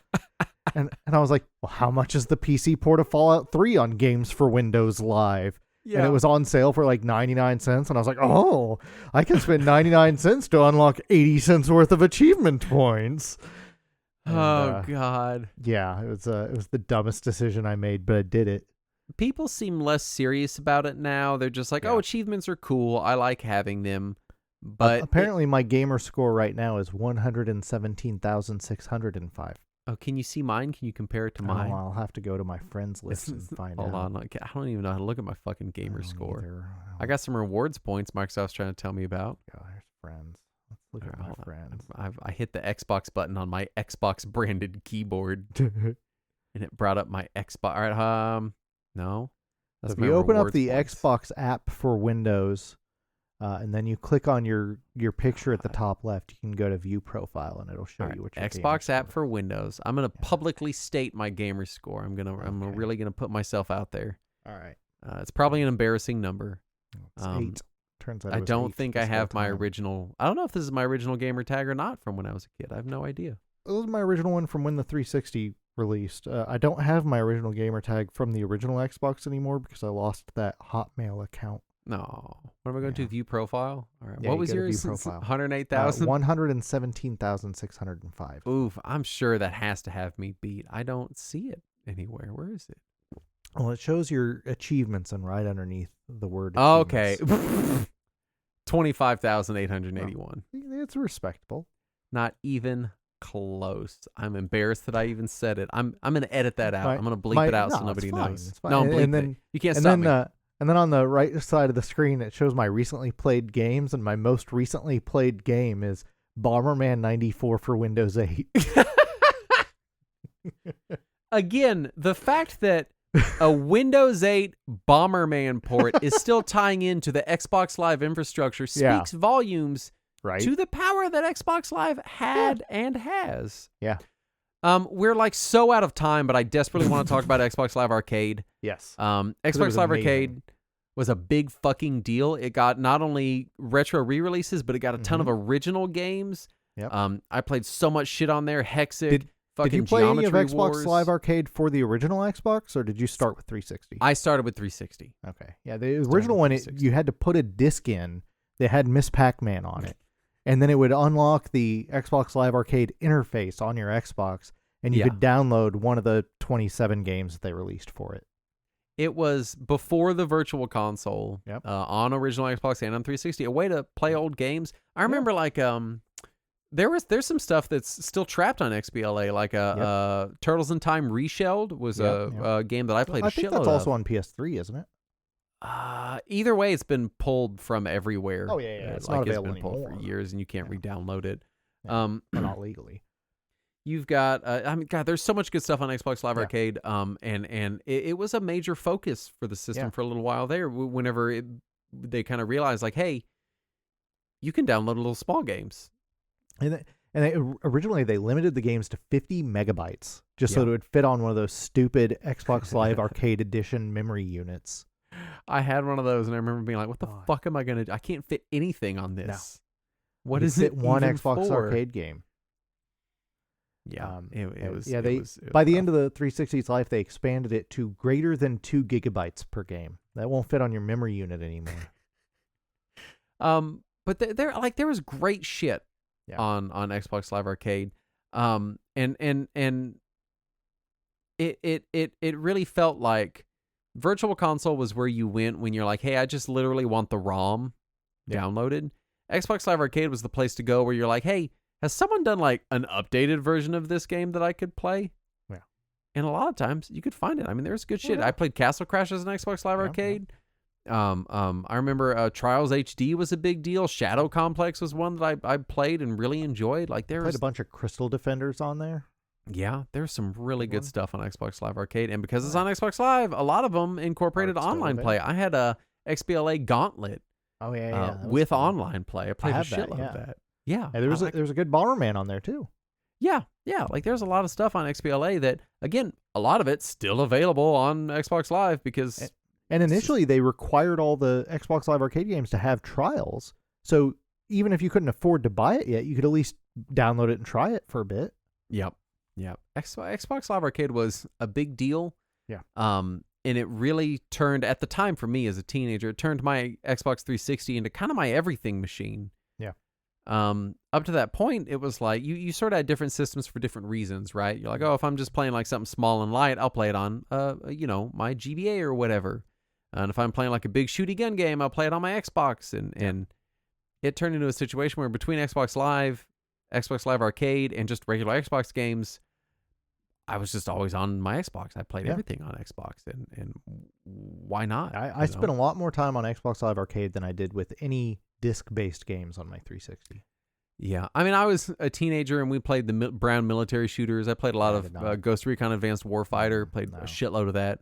And I was like, well, how much is the PC port of Fallout 3 on Games for Windows Live? Yeah. And it was on sale for like 99 cents. And I was like, oh, I can spend 99 cents to unlock 80 cents worth of achievement points. And, God. yeah, it was the dumbest decision I made, but I did it. People seem less serious about it now. They're just like, Yeah. oh, achievements are cool. I like having them. But apparently my gamer score right now is 117,605. oh, can you see mine? Can you compare it to Oh, mine? I'll have to go to my friends list and find Hold out. on. Like, I don't even know how to look at my fucking gamer I don't score. either. I got some rewards points Microsoft's trying to tell me about. Oh, there's friends. Let's look All at right, my hold on. friends. I hit the Xbox button on my Xbox branded keyboard and it brought up my Xbox. All right, no. So if my you open up rewards the points. Xbox app for Windows, and then you click on your picture at the top left, you can go to View Profile, and it'll show All right, you what your Xbox gamer app score. for Windows. I'm gonna Yeah. publicly state my gamer score. I'm Okay. really gonna put myself out there. All right. It's probably an embarrassing number. It's 8. Turns out I it was don't 8 think I this whole have my time. original. I don't know if this is my original gamer tag or not from when I was a kid. I have no idea. It was my original one from when the 360 released. I don't have my original gamer tag from the original Xbox anymore because I lost that Hotmail account. No. What am I going to Yeah. view profile? All right. Yeah, what you was go to yours? view profile. 108,000. 117,605. Oof. I'm sure that has to have me beat. I don't see it anywhere. Where is it? Well, it shows your achievements and right underneath the word. Oh, okay. achievements. 25,881. It's respectable. Not even close. I'm embarrassed that I even said it. I'm gonna edit that out. My- I'm gonna bleep my- it out so no, nobody it's fine. knows. It's fine. No, And- bleep and then- it. You can't And stop then, me. and then on the right side of the screen, it shows my recently played games, and my most recently played game is Bomberman 94 for Windows 8. Again, the fact that a Windows 8 Bomberman port is still tying into the Xbox Live infrastructure Yeah. speaks volumes Right? to the power that Xbox Live had and has. Yeah. We're like so out of time, but I desperately want to talk about Xbox Live Arcade. Yes. it Xbox was Live amazing. Arcade was a big fucking deal. It got not only retro re-releases, but it got a ton of original games. Yep. I played so much shit on there. Hexic, fucking Did you play any of Geometry Xbox Wars. Live Arcade for the original Xbox, or did you start with 360? I started with 360. Okay. Yeah, the original one, 360. you had to put a disc in that had Miss Pac-Man on it, and then it would unlock the Xbox Live Arcade interface on your Xbox, and you Yeah. could download one of the 27 games that they released for it. It was before the Virtual Console. Yep. On original Xbox and on 360. A way to play old games. I remember like there's some stuff that's still trapped on XBLA, like Turtles in Time Reshelled was a game that I played. I a think shitload that's also of. on PS3, isn't it? Either way, it's been pulled from everywhere. Oh, yeah. It's like not it's available been pulled for anymore. years, and you can't re-download it. Yeah, not legally. You've got, I mean, God, there's so much good stuff on Xbox Live Yeah. Arcade. And it was a major focus for the system Yeah. for a little while there. Whenever they kind of realized, like, hey, you can download little small games. Originally they limited the games to 50 megabytes, just so Yeah. it would fit on one of those stupid Xbox Live Arcade Edition memory units. I had one of those, and I remember being like, "What the God. fuck am I gonna do? I can't fit anything on this. What You is could it? fit one even Xbox for?" Arcade game. Yeah, Um, it was. Yeah, it was by the rough. end of the 360's life, they expanded it to greater than 2 gigabytes per game. That won't fit on your memory unit anymore. But there was great shit Yeah. on Xbox Live Arcade, and it really felt like Virtual Console was where you went when you're like, hey, I just literally want the ROM downloaded. Xbox Live Arcade was the place to go where you're like, hey, has someone done like an updated version of this game that I could play? Yeah. And a lot of times you could find it. I mean, there's good shit. yeah. I played Castle Crashers on Xbox Live Yeah, Arcade. I remember Trials HD was a big deal. Shadow Complex was one that I played and really enjoyed. Like there Played was a bunch of Crystal Defenders on there. there's some really Good good one. stuff on Xbox Live Arcade, and because it's on Xbox Live, a lot of them incorporated Are still online available. play. I had a XBLA Gauntlet Oh yeah, that was with fun. online play. I played a have that, shitload yeah. of that. Yeah, Yeah, there was a good Bomberman on there too. yeah. Like there's a lot of stuff on XBLA that, again, a lot of it's still available on Xbox Live because And initially, they required all the Xbox Live Arcade games to have trials. So even if you couldn't afford to buy it yet, you could at least download it and try it for a bit. Yep. Xbox Live Arcade was a big deal. Yeah. And it really turned, at the time for me as a teenager, it turned my Xbox 360 into kind of my everything machine. Yeah. Up to that point, it was like you sort of had different systems for different reasons, right? You're like, oh, if I'm just playing like something small and light, I'll play it on, my GBA or whatever. And if I'm playing like a big shooty gun game, I'll play it on my Xbox. And it turned into a situation where between Xbox Live Arcade, and just regular Xbox games, I was just always on my Xbox. I played everything on Xbox, and why not? I spent a lot more time on Xbox Live Arcade than I did with any disc-based games on my 360. Yeah, I mean, I was a teenager, and we played the brown military shooters. I played a lot I did not. of Ghost Recon Advanced Warfighter. Played No. a shitload of that.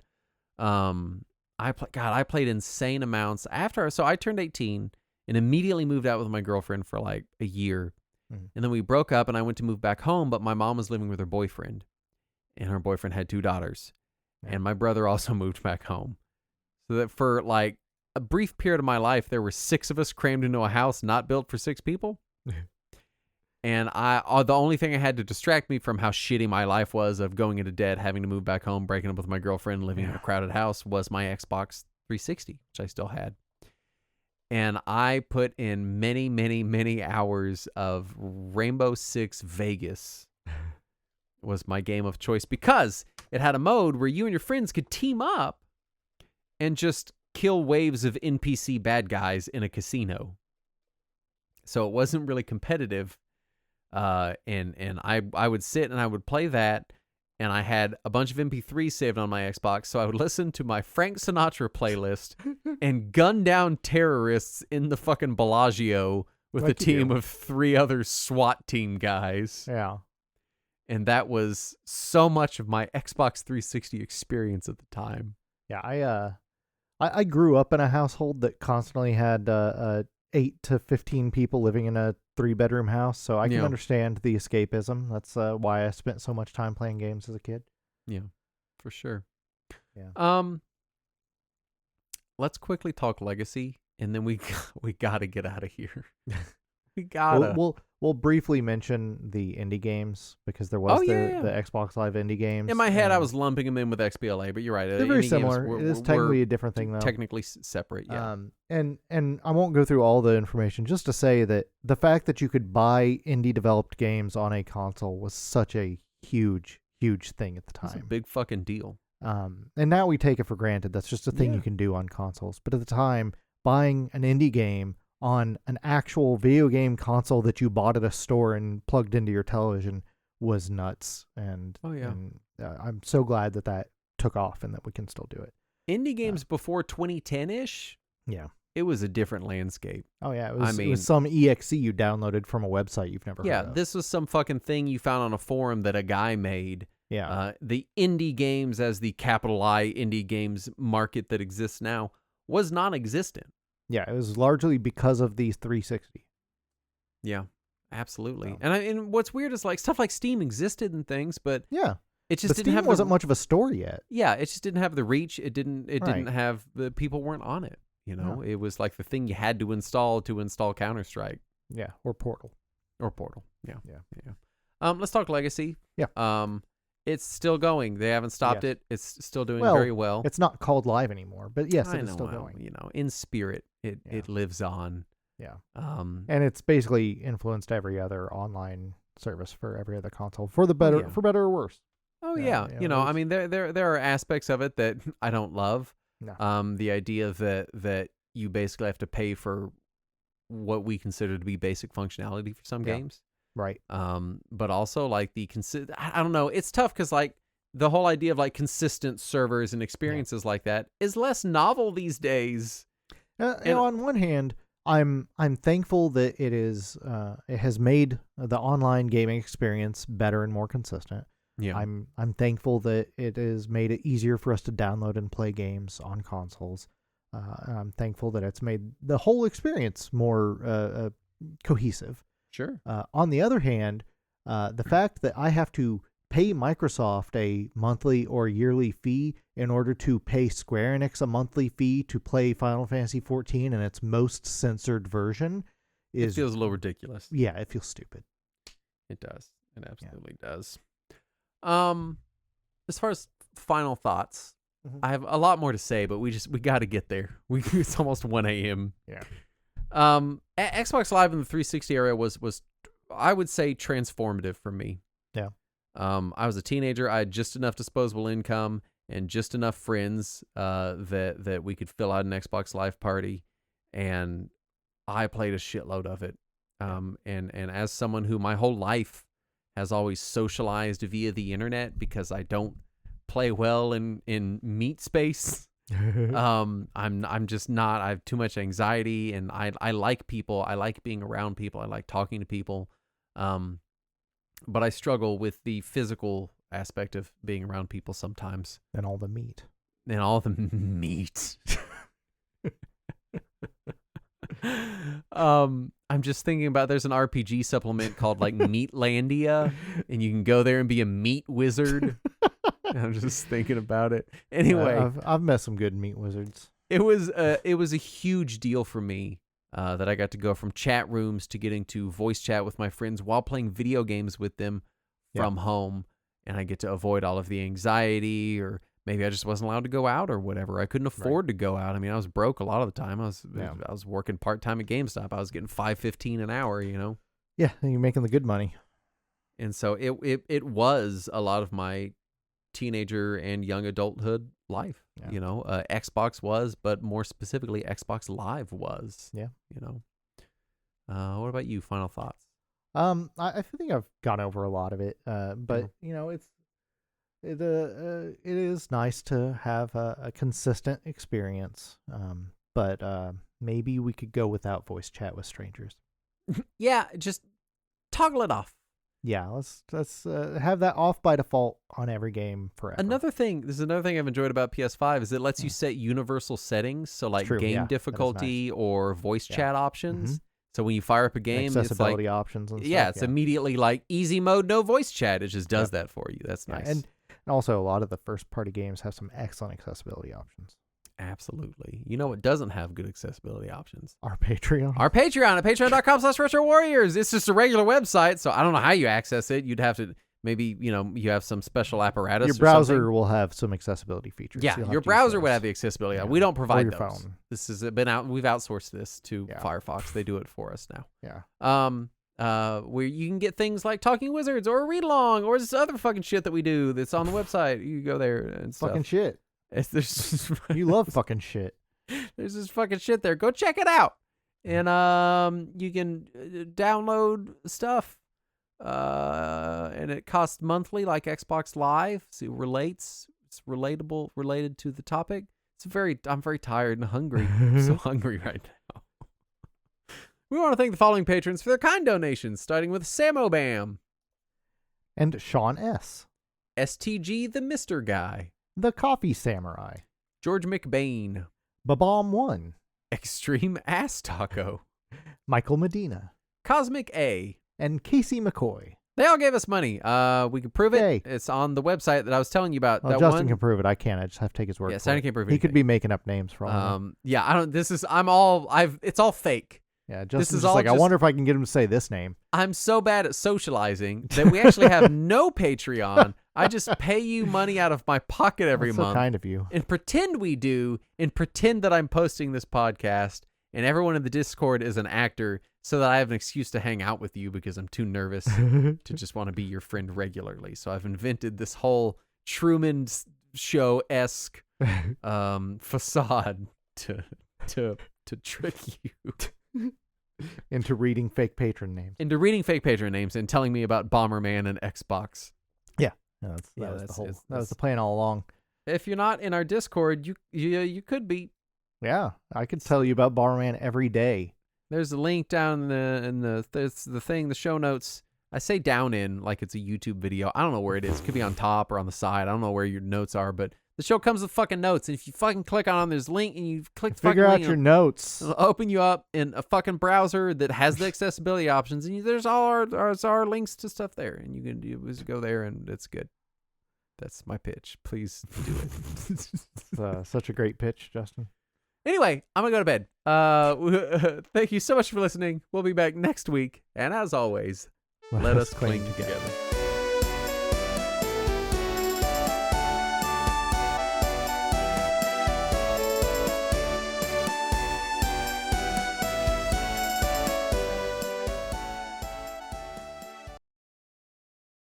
I played insane amounts so I turned 18 and immediately moved out with my girlfriend for like a year. Mhm. And then we broke up and I went to move back home, but my mom was living with her boyfriend, and her boyfriend had 2 daughters. Yeah. And my brother also moved back home. So that for like a brief period of my life, there were 6 of us crammed into a house not built for 6 people. And the only thing I had to distract me from how shitty my life was of going into debt, having to move back home, breaking up with my girlfriend, living in a crowded house, was my Xbox 360, which I still had. And I put in many, many, many hours of Rainbow Six Vegas was my game of choice, because it had a mode where you and your friends could team up and just kill waves of NPC bad guys in a casino. So it wasn't really competitive. And I would sit and I would play that, and I had a bunch of MP3s saved on my Xbox, so I would listen to my Frank Sinatra playlist and gun down terrorists in the fucking Bellagio with Like a you team do. of 3 other SWAT team guys. Yeah. And that was so much of my Xbox 360 experience at the time. Yeah, I grew up in a household that constantly had 8 to 15 people living in a 3-bedroom house, so I can Yeah. understand the escapism. That's why I spent so much time playing games as a kid. Yeah, for sure. Yeah. Let's quickly talk Legacy, and then we got to get out of here. We gotta. We'll briefly mention the indie games because there was yeah. the Xbox Live indie games. In my head, I and was lumping them in with XBLA, but you're right. they're very indie games similar. It is technically a different thing, though. Technically separate, yeah. And I won't go through all the information. Just to say that the fact that you could buy indie developed games on a console was such a huge thing at the time. It's a big fucking deal. And now we take it for granted. That's just a thing Yeah. you can do on consoles. But at the time, buying an indie game on an actual video game console that you bought at a store and plugged into your television was nuts. And, I'm so glad that took off and that we can still do it. Indie games before 2010-ish, Yeah. it was a different landscape. Oh, yeah. It I was some EXE you downloaded from a website you've never heard of. This was some fucking thing you found on a forum that a guy made. Yeah. The indie games, as the capital I indie games market that exists now, was non-existent. Yeah, it was largely because of these 360. Yeah, absolutely. So. And what's weird is like stuff like Steam existed and things, but Yeah. it just But didn't Steam have wasn't much of a store yet. Yeah, it just didn't have the reach. It didn't Right. have the people weren't on it. You know, Yeah. it was like the thing you had to install Counter-Strike Yeah, or Portal. or Portal. Yeah. Yeah. Let's talk Legacy. Yeah. It's still going. They haven't stopped Yes. it. It's still doing Well, very well. It's not called live anymore, but yes, I it is know, still well, going. you know, in spirit, it lives on. Yeah. Um, And it's basically influenced every other online service for every other console for better or worse. oh Yeah, yeah, you know, I mean, there are aspects of it that I don't love. No. The idea that you basically have to pay for what we consider to be basic functionality for some Yeah. games. Right. But also like I don't know. It's tough because like the whole idea of like consistent servers and experiences like that is less novel these days. On one hand, I'm thankful that it has made the online gaming experience better and more consistent. Yeah. I'm thankful that it has made it easier for us to download and play games on consoles. I'm thankful that it's made the whole experience more cohesive. Sure. On the other hand, the fact that I have to pay Microsoft a monthly or yearly fee in order to pay Square Enix a monthly fee to play Final Fantasy XIV in its most censored version It feels a little ridiculous. Yeah, it feels stupid. It does. It absolutely does. As far as final thoughts, I have a lot more to say, but we got to get there. It's almost 1 a.m. Yeah. Xbox Live in the 360 era was I would say transformative for me. Yeah. I was a teenager. I had just enough disposable income and just enough friends that we could fill out an Xbox Live party, and I played a shitload of it. And as someone who my whole life has always socialized via the internet because I don't play well in meat space. I'm just not. I have too much anxiety, and I like people. I like being around people. I like talking to people. But I struggle with the physical aspect of being around people sometimes. And all the meat. And all the meat. I'm just thinking about there's an RPG supplement called like Meatlandia, and you can go there and be a meat wizard. I'm just thinking about it. Anyway, I've met some good meat wizards. It was a huge deal for me that I got to go from chat rooms to getting to voice chat with my friends while playing video games with them from home, and I get to avoid all of the anxiety, or maybe I just wasn't allowed to go out or whatever. I couldn't afford to go out. I mean, I was broke a lot of the time. I was working part-time at GameStop. I was getting $5.15 an hour, you know. Yeah, and you're making the good money. And so it was a lot of my teenager and young adulthood life. You know, Xbox was, but more specifically Xbox Live was. Yeah. You know. What about you? Final thoughts? I think I've gone over a lot of it. But you know, it is nice to have a consistent experience. But maybe we could go without voice chat with strangers. Yeah, just toggle it off. Yeah, let's have that off by default on every game forever. Another thing I've enjoyed about PS5 is it lets you set universal settings, so like game difficulty or voice chat options. So when you fire up a game, accessibility it's like, options and stuff. Yeah, it's immediately like easy mode, no voice chat. It just does that for you. That's nice. And also a lot of the first party games have some excellent accessibility options. Absolutely. You know what doesn't have good accessibility options? Our Patreon. Our Patreon at patreon.com/retrowarriors. It's just a regular website, so I don't know how you access it. You'd have to maybe, you have some special apparatus. Your or browser something. will have some accessibility features. Yeah, You'll have your to use browser would those. have the accessibility. Yeah. We don't provide your those. phone. This has been out. We've outsourced this to Yeah. Firefox. They do it for us now. Yeah. Where you can get things like Talking Wizards or a read along or this other fucking shit that we do that's on the website. You go there and stuff. Fucking shit. There's You love fucking shit. There's this fucking shit there. Go check it out. And you can download stuff. And it costs monthly like Xbox Live. So it's related to the topic. I'm very tired and hungry. I'm so hungry right now. We want to thank the following patrons for their kind donations, starting with Samo Bam, And Sean S., STG the Mr. Guy, The Coffee Samurai, George McBain, Babam 1, Extreme Ass Taco, Michael Medina, Cosmic A. and Casey McCoy. They all gave us money. We can prove it. Yay. It's on the website that I was telling you about. Well, that Justin one. can prove it. I can't. I just have to take his word Yeah, for Santa it. can't prove He could anything. be making up names for all of them. Yeah, I don't. It's all fake. Yeah, this Justin's is just all like, I just- wonder if I can get him to say this name. I'm so bad at socializing that we actually have no Patreon. I just pay you money out of my pocket every That's month. so kind of you. And pretend we do, and pretend that I'm posting this podcast, and everyone in the Discord is an actor, so that I have an excuse to hang out with you because I'm too nervous to just want to be your friend regularly. So I've invented this whole Truman Show-esque facade to trick you Into reading fake patron names. into reading fake patron names and telling me about Bomberman and Xbox. Yeah, Yeah, that was that's- the plan all along. If you're not in our Discord, you could be. Yeah, I could tell you about Bomberman every day. There's a link down in the show notes. I say down in like it's a YouTube video. I don't know where it is. It could be on top or on the side. I don't know where your notes are, but the show comes with fucking notes. And if you fucking click on there's a link and you click the fucking Figure out link, your notes. it'll open you up in a fucking browser that has the accessibility options, and there's all our links to stuff there, and you can just go there, and it's good. That's my pitch. Please do it. Such a great pitch, Justin. Anyway, I'm gonna go to bed. Thank you so much for listening. We'll be back next week, and as always, let us cling together.